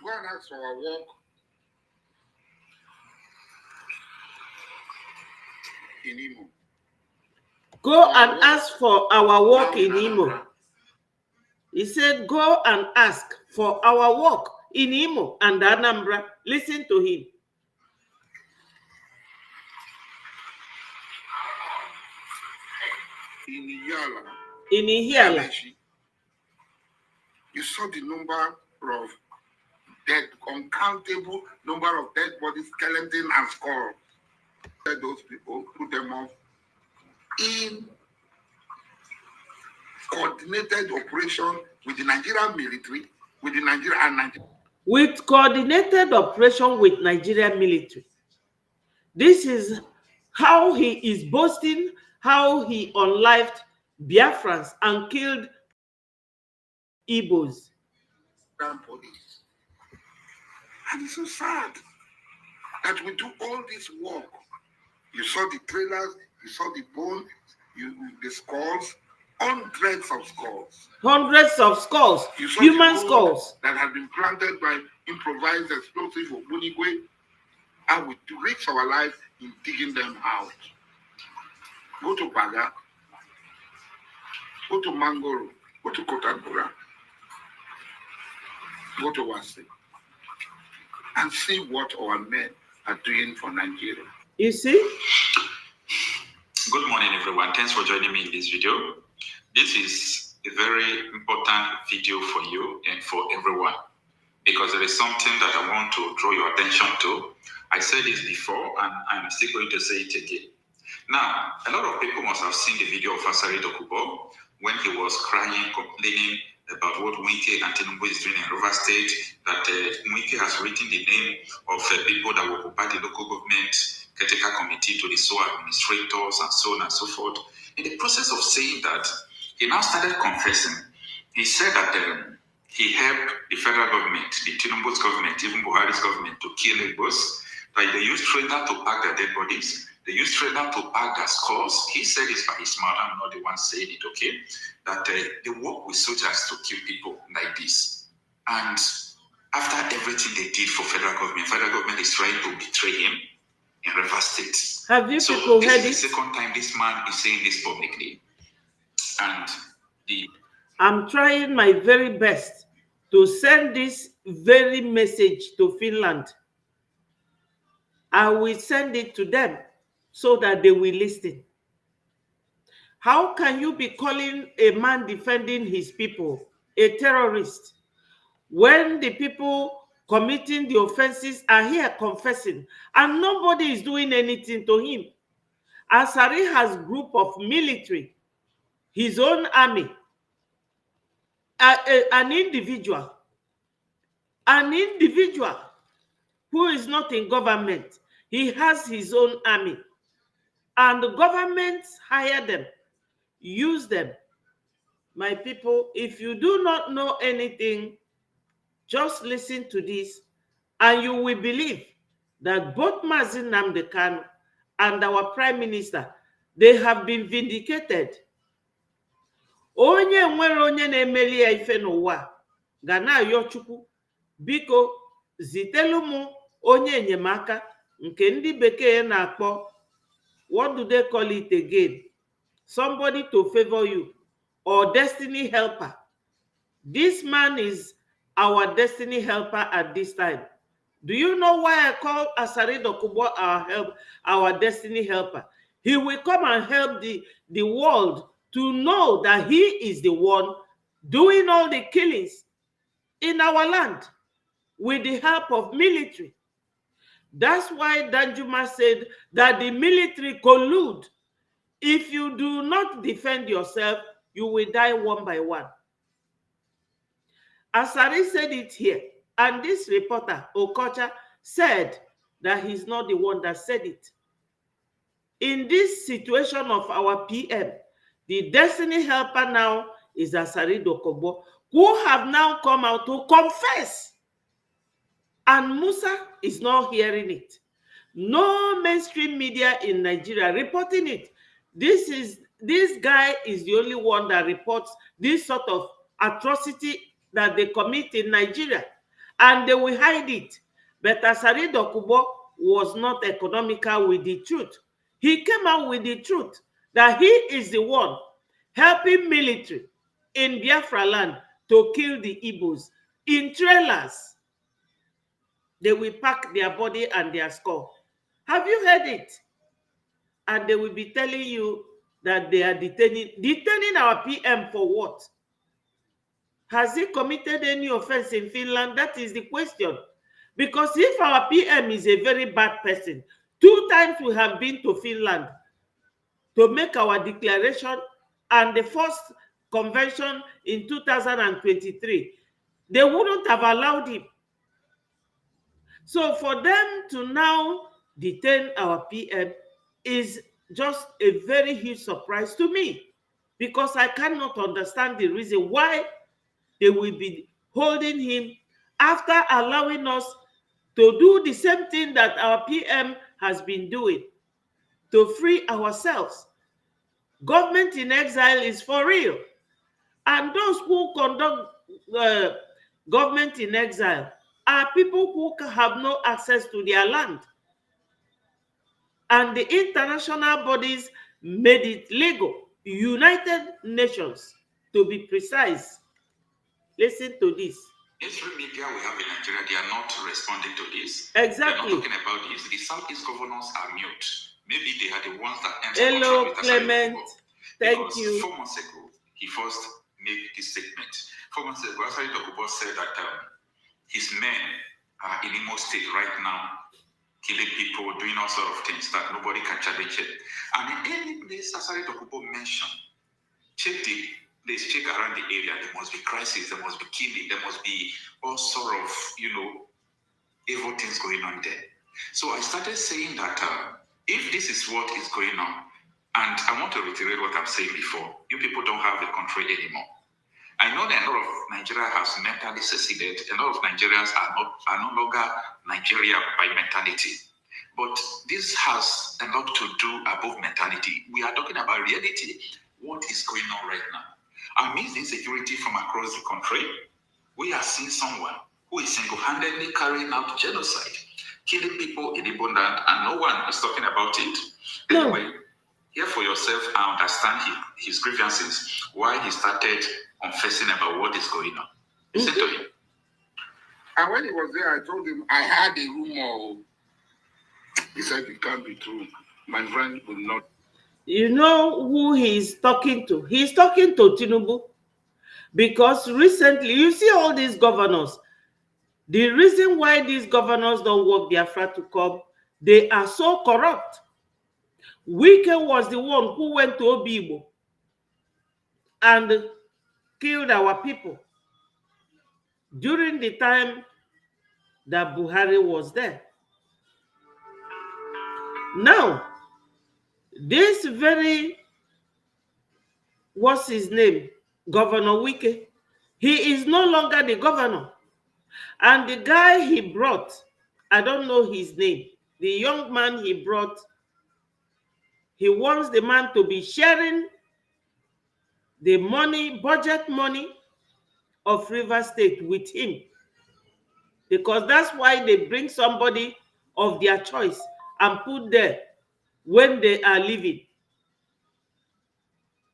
Go and ask for our work in Imo. Go and ask for our work in Imo. He said, go and ask for our work in Imo and Anambra. Listen to him. In Ihiala. You saw the number of dead, uncountable number of dead bodies, skeleton and skull. Those people put them off in coordinated operation with the Nigerian military, with the Nigerian with coordinated operation with Nigerian military. This is how he is boasting how he unlived Biafrans and killed Igbos. Police. And it's so sad that we do all this work. You saw the trailers, you saw the bones, the skulls, hundreds of skulls. Hundreds of skulls, human skulls. That have been planted by improvised explosive of Bunigwe, and we risk our lives in digging them out. Go to Baga, go to Mangoro, go to Kotagura, go to Wasi, and see what our men are doing for Nigeria. You see? Good morning, everyone. Thanks for joining me in this video. This is a very important video for you and for everyone, because there is something that I want to draw your attention to. I said this before, and I'm still going to say it again. Now, a lot of people must have seen the video of Asari Dokubo when he was crying, complaining about what Wike and Tinubu is doing in River State, that Wike has written the name of people that will occupy the local government caretaker committee to the SOA administrators and so on and so forth. In the process of saying that, he now started confessing. He said that he helped the federal government, the Tinubu's government, even Buhari's government, to kill Igbos, that they used trailer to pack their dead bodies, they used trailer to pack their skulls. He said this by his mouth, I'm not the one saying it, okay? That they work with soldiers to kill people like this. And after everything they did for federal government is trying to betray him in River State. Have you so people this heard is it? the second time this man is saying this publicly. And I'm trying my very best to send this very message to Finland. I will send it to them so that they will listen. How can you be calling a man defending his people a terrorist when the people committing the offenses are here confessing and nobody is doing anything to him? Asari has a group of military, his own army, an individual who is not in government. He has his own army, and the government hire them, use them. My people, if you do not know anything, just listen to this and you will believe that both Mazi Nnamdi Kanu and our prime minister, they have been vindicated. Onye nwere onye na-emeli ya ife n'ụwa ga na-ayọ Chukwu, biko zitelu m onye enyemaka nke ndị bekee na-akpọ, what do they call it again? Somebody to favor you, or destiny helper. This man is our destiny helper at this time. Do you know why I call Asari Dokubo our destiny helper? He will come and help the world to know that he is the one doing all the killings in our land with the help of military. That's why Danjuma said that the military collude. If you do not defend yourself, you will die one by one. Asari said it here, and this reporter, Okocha, said that he's not the one that said it. In this situation of our PM, the destiny helper now is Asari Dokubo, who have now come out to confess. And Musa is not hearing it. No mainstream media in Nigeria reporting it. This guy is the only one that reports this sort of atrocity that they commit in Nigeria, and they will hide it. But Asari Dokubo was not economical with the truth. He came out with the truth that he is the one helping military in Biafra land to kill the Igbos in trailers. They will pack their body and their skull. Have you heard it? And they will be telling you that they are detaining our PM for what? Has he committed any offense in Finland? That is the question. Because if our PM is a very bad person, 2 times we have been to Finland to make our declaration, and the first convention in 2023, they wouldn't have allowed him. So for them to now detain our PM is just a very huge surprise to me, because I cannot understand the reason why they will be holding him after allowing us to do the same thing that our PM has been doing, to free ourselves. Government in exile is for real. And those who conduct government in exile are people who have no access to their land. And the international bodies made it legal. United Nations, to be precise. Listen to this. Mainstream media we have in Nigeria, they are not responding to this. Exactly. They are not talking about this. The Southeast governors are mute. Maybe they are the ones that enter Hello, contract with Clement. Thank you. 4 months ago, he first made this statement. 4 months ago, Asari Dokubo said that his men are in Imo State right now, killing people, doing all sort of things that nobody can challenge it. And in any place Asari Dokubo mentioned, check the place, check around the area, there must be crisis, there must be killing, there must be all sort of, evil things going on there. So I started saying that if this is what is going on, and I want to reiterate what I'm saying before, you people don't have the country anymore. I know that a lot of Nigeria has mentally seceded. A lot of Nigerians are no longer Nigeria by mentality. But this has a lot to do above mentality. We are talking about reality. What is going on right now? Amidst insecurity from across the country, we are seeing someone who is single-handedly carrying out genocide, killing people in Ibonland, and no one is talking about it. No. Anyway, hear for yourself and understand his grievances, why he started confessing about what is going on. Listen to him. And when he was there, I told him, I had a rumor. He said, it can't be true. My friend will not. You know who he's talking to? He's talking to Tinubu. Because recently, you see all these governors, the reason why these governors don't want Biafra to come, they are so corrupt. Wike was the one who went to Obibo and killed our people during the time that Buhari was there. Now, this very, what's his name? Governor Wike, he is no longer the governor. And the guy he brought, I don't know his name, the young man he brought, he wants the man to be sharing the money, budget money of River State with him. Because that's why they bring somebody of their choice and put there when they are leaving.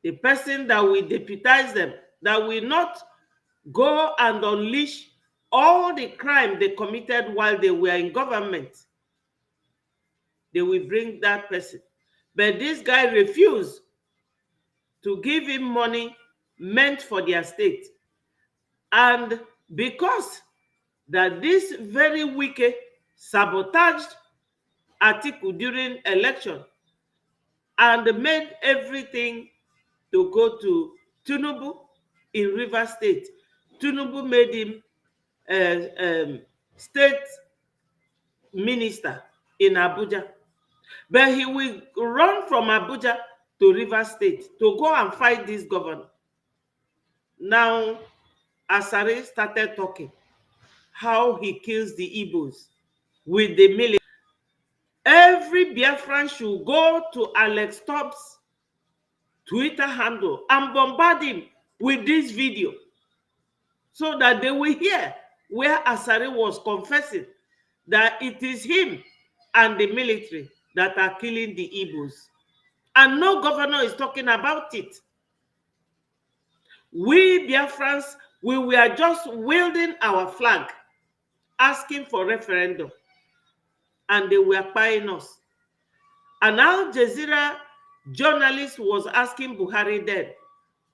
The person that will deputize them, that will not go and unleash all the crime they committed while they were in government. They will bring that person. But this guy refused to give him money meant for their state. And because that this very wicked sabotaged Atiku during election and made everything to go to Tinubu in River State. Tinubu made him state minister in Abuja. But he will run from Abuja to River State to go and fight this governor. Now, Asare started talking how he kills the Igbos with the military. Every Biafran should go to Alex Tobbs' Twitter handle and bombard him with this video so that they will hear where Asare was confessing that it is him and the military that are killing the Igbos. And no governor is talking about it. We Biafrans, we were just wielding our flag, asking for referendum, and they were buying us. And Al Jazeera journalist was asking Buhari then,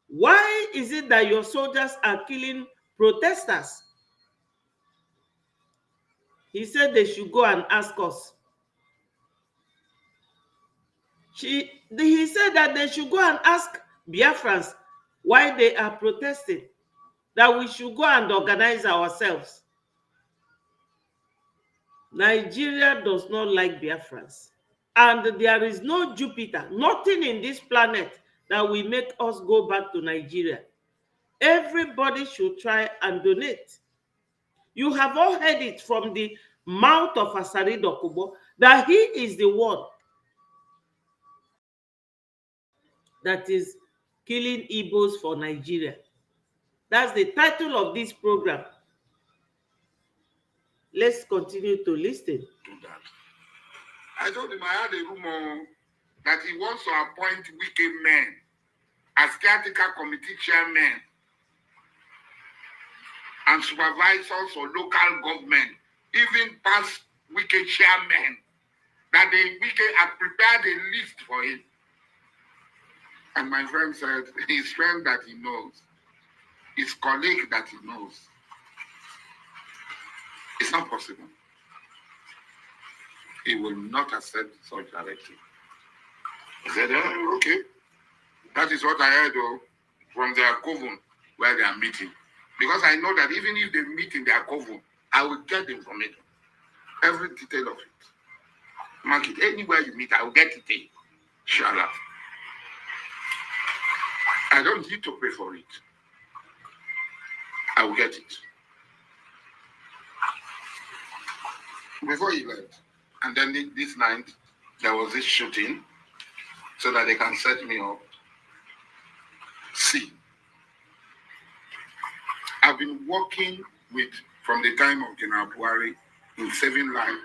why is it that your soldiers are killing protesters? He said they should go and ask us. He said that they should go and ask Biafrans why they are protesting, that we should go and organize ourselves. Nigeria does not like Biafrans. And there is no Jupiter, nothing in this planet that will make us go back to Nigeria. Everybody should try and donate. You have all heard it from the mouth of Asari Dokubo that he is the one that is killing Igbos for Nigeria. That's the title of this program. Let's continue to listen. Do that. I told him I had a rumor that he wants to appoint wicked men as caretaker committee chairmen and supervisors for local government, even past wicked chairmen, that the wicked have prepared a list for him. And my friend said, his friend that he knows, his colleague that he knows, it's not possible. He will not accept such directive. I said, oh, okay. That is what I heard from their coven where they are meeting. Because I know that even if they meet in their coven, I will get the information. Every detail of it. Mark it. Anywhere you meet, I will get it. Shut up. I don't need to pay for it. I will get it. Before he left. And then this night, there was this shooting so that they can set me up. See, I've been working from the time of General Buhari in saving life,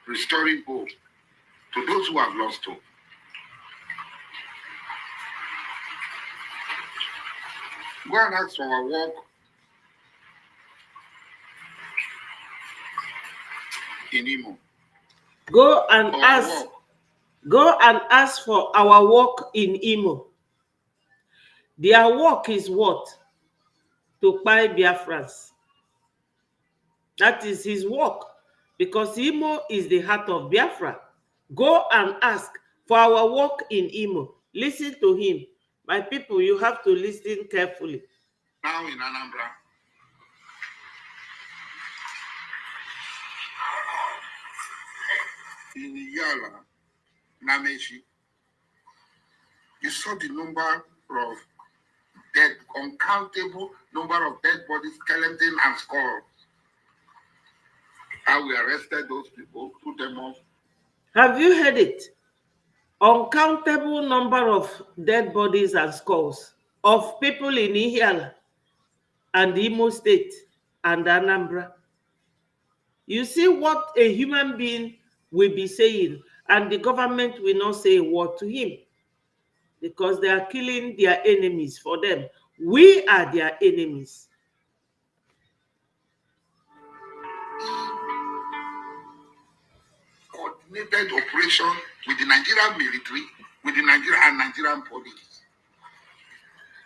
restoring hope to those who have lost hope. Go and ask for our work in Imo. Go and ask for our work in Imo. Their work is what? To buy Biafrans. That is his work. Because Imo is the heart of Biafra. Go and ask for our work in Imo. Listen to him. My people, you have to listen carefully. Now in Anambra, in Yala, Nameshi, you saw the number of dead, uncountable number of dead bodies, skeleton and skulls. How we arrested those people, put them off. Have you heard it? Uncountable number of dead bodies and skulls of people in Ihiala and Imo State and Anambra. You see what a human being will be saying, and the government will not say a word to him because they are killing their enemies for them. We are their enemies. Coordinated operation with the Nigerian military, with the Nigerian police.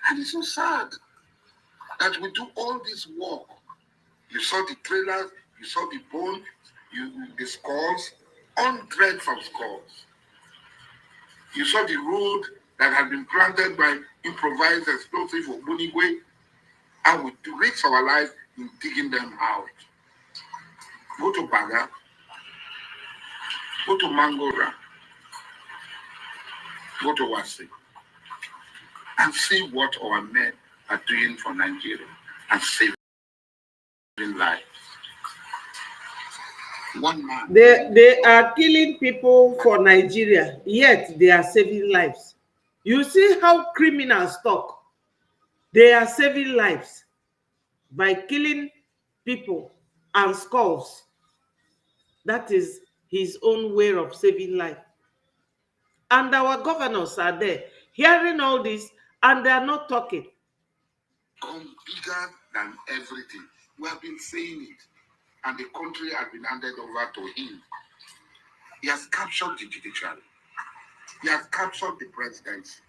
And it's so sad that we do all this work. You saw the trailers, you saw the bone, the skulls, hundreds of skulls. You saw the road that had been planted by improvised explosive of Bunigwe, and we risk our life in digging them out. Go to Baga, go to Mangora, go to Wasi, and see what our men are doing for Nigeria and saving lives. One man. They are killing people for Nigeria, yet they are saving lives. You see how criminals talk. They are saving lives by killing people and skulls. That is his own way of saving life. And our governors are there hearing all this, and they are not talking. Come bigger than everything. We have been saying it, and the country has been handed over to him. He has captured the judiciary. He has captured the presidency.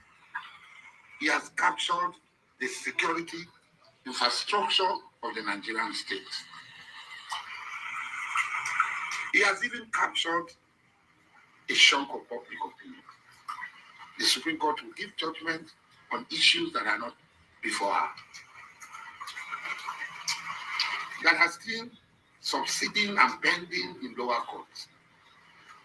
He has captured the security infrastructure of the Nigerian state. He has even captured a chunk of public opinion. The Supreme Court will give judgment on issues that are not before her that has been succeeding and pending in lower courts.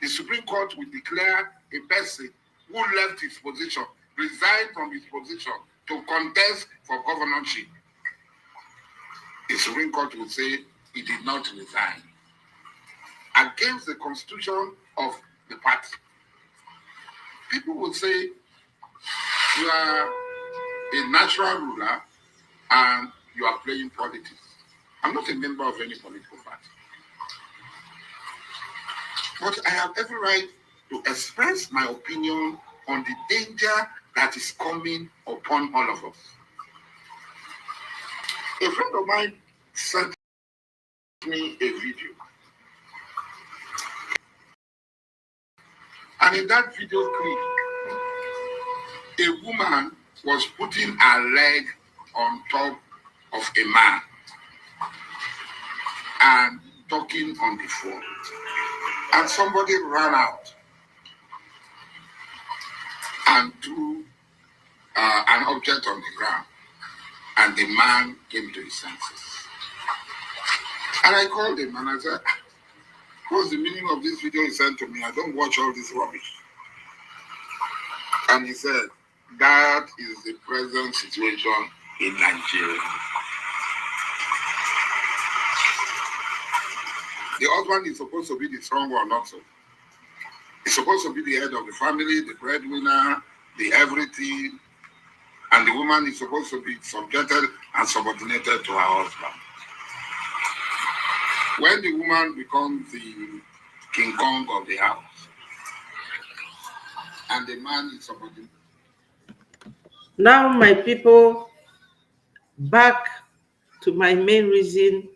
The Supreme Court will declare a person who left his position, resigned from his position to contest for governorship. The Supreme Court will say he did not resign against the constitution of the party. People will say you are a natural ruler and you are playing politics. I'm not a member of any political party. But I have every right to express my opinion on the danger that is coming upon all of us. A friend of mine sent me a video. And in that video clip, a woman was putting her leg on top of a man and talking on the phone. And somebody ran out and threw an object on the ground. And the man came to his senses. And I called him and I said, what's the meaning of this video you sent to me? I don't watch all this rubbish. And he said, that is the present situation in Nigeria. The husband is supposed to be the strong one, not so. He's supposed to be the head of the family, the breadwinner, the everything. And the woman is supposed to be subjected and subordinated to her husband. When the woman becomes the King Kong of the house, and the man is subordinated. Now, my people, back to my main reason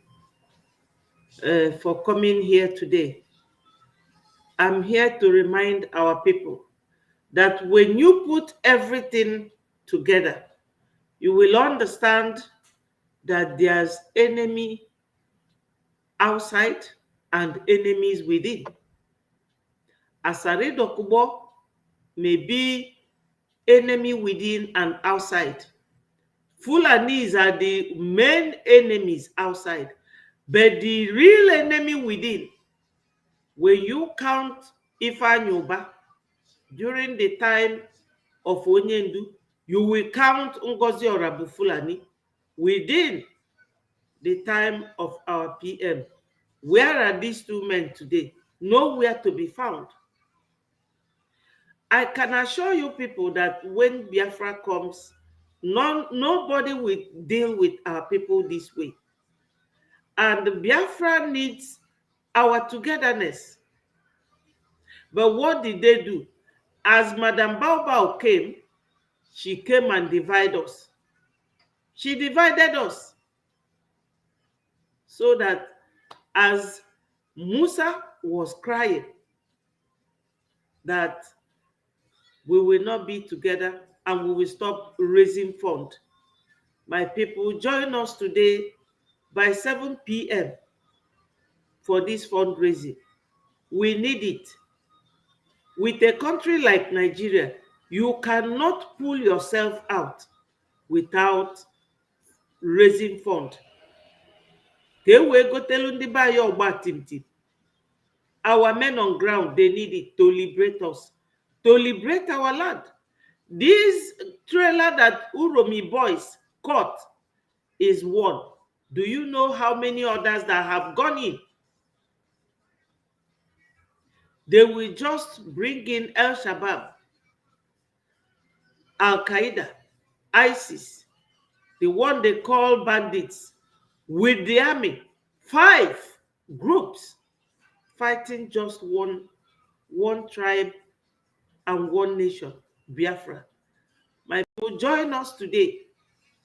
for coming here today. I'm here to remind our people that when you put everything together, you will understand that there's enemy outside and enemies within. Asare Dokubo may be enemy within and outside. Fulanis are the main enemies outside, but the real enemy within, when you count Ifanyoba during the time of Onyendu, you will count Ngozi Orabu Fulani within the time of our PM. Where are these two men today? Nowhere to be found. I can assure you people that when Biafra comes, nobody will deal with our people this way. And Biafra needs our togetherness. But what did they do? As Madam Baobao came, she came and divided us. She divided us. So that as Musa was crying that we will not be together and we will stop raising funds, my people, join us today by 7 p.m. for this fundraising. We need it. With a country like Nigeria, you cannot pull yourself out without raising funds. Our men on ground, they need it to liberate us, to liberate our land. This trailer that Uromi boys caught is one. Do you know how many others that have gone in? They will just bring in El Shabaab, Al Qaeda, ISIS, the one they call bandits, with the army. 5 groups fighting just one tribe and one nation, Biafra. My people, join us today,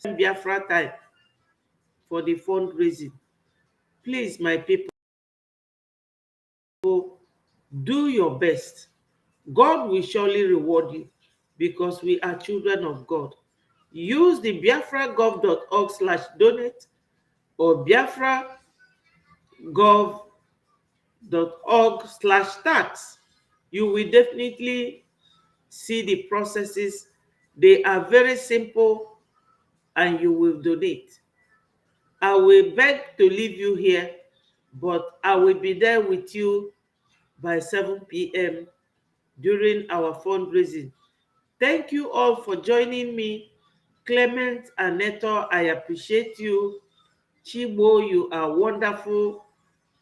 Biafra time, for the fundraising. Please, my people, do your best. God will surely reward you because we are children of God. Use the biafragov.org/donate or biafragov.org/tax. You will definitely see the processes. They are very simple and you will donate. I will beg to leave you here, but I will be there with you by 7 p.m. during our fundraising. Thank you all for joining me. Clement and Neto, I appreciate you. Chibo, you are wonderful.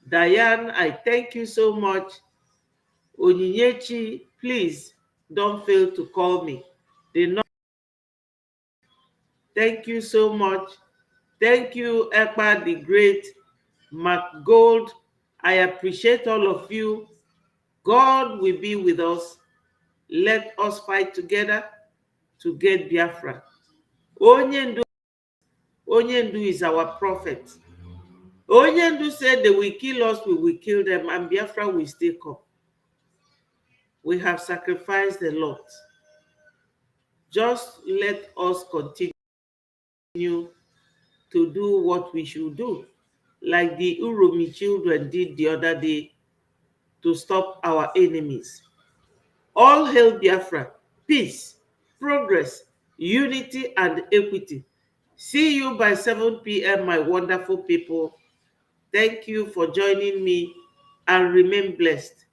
Diane, I thank you so much. Onyinyechi, please don't fail to call me. Thank you so much. Thank you, Ekpa the Great, McGold. I appreciate all of you. God will be with us. Let us fight together to get Biafra. Onyendu is our prophet. Onyendu said they will kill us, we will kill them, and Biafra will still come. We have sacrificed a lot. Just let us continue to do what we should do, like the Uromi children did the other day to stop our enemies. All hail Biafra, peace, progress, unity, and equity. See you by 7 p.m., my wonderful people. Thank you for joining me and remain blessed.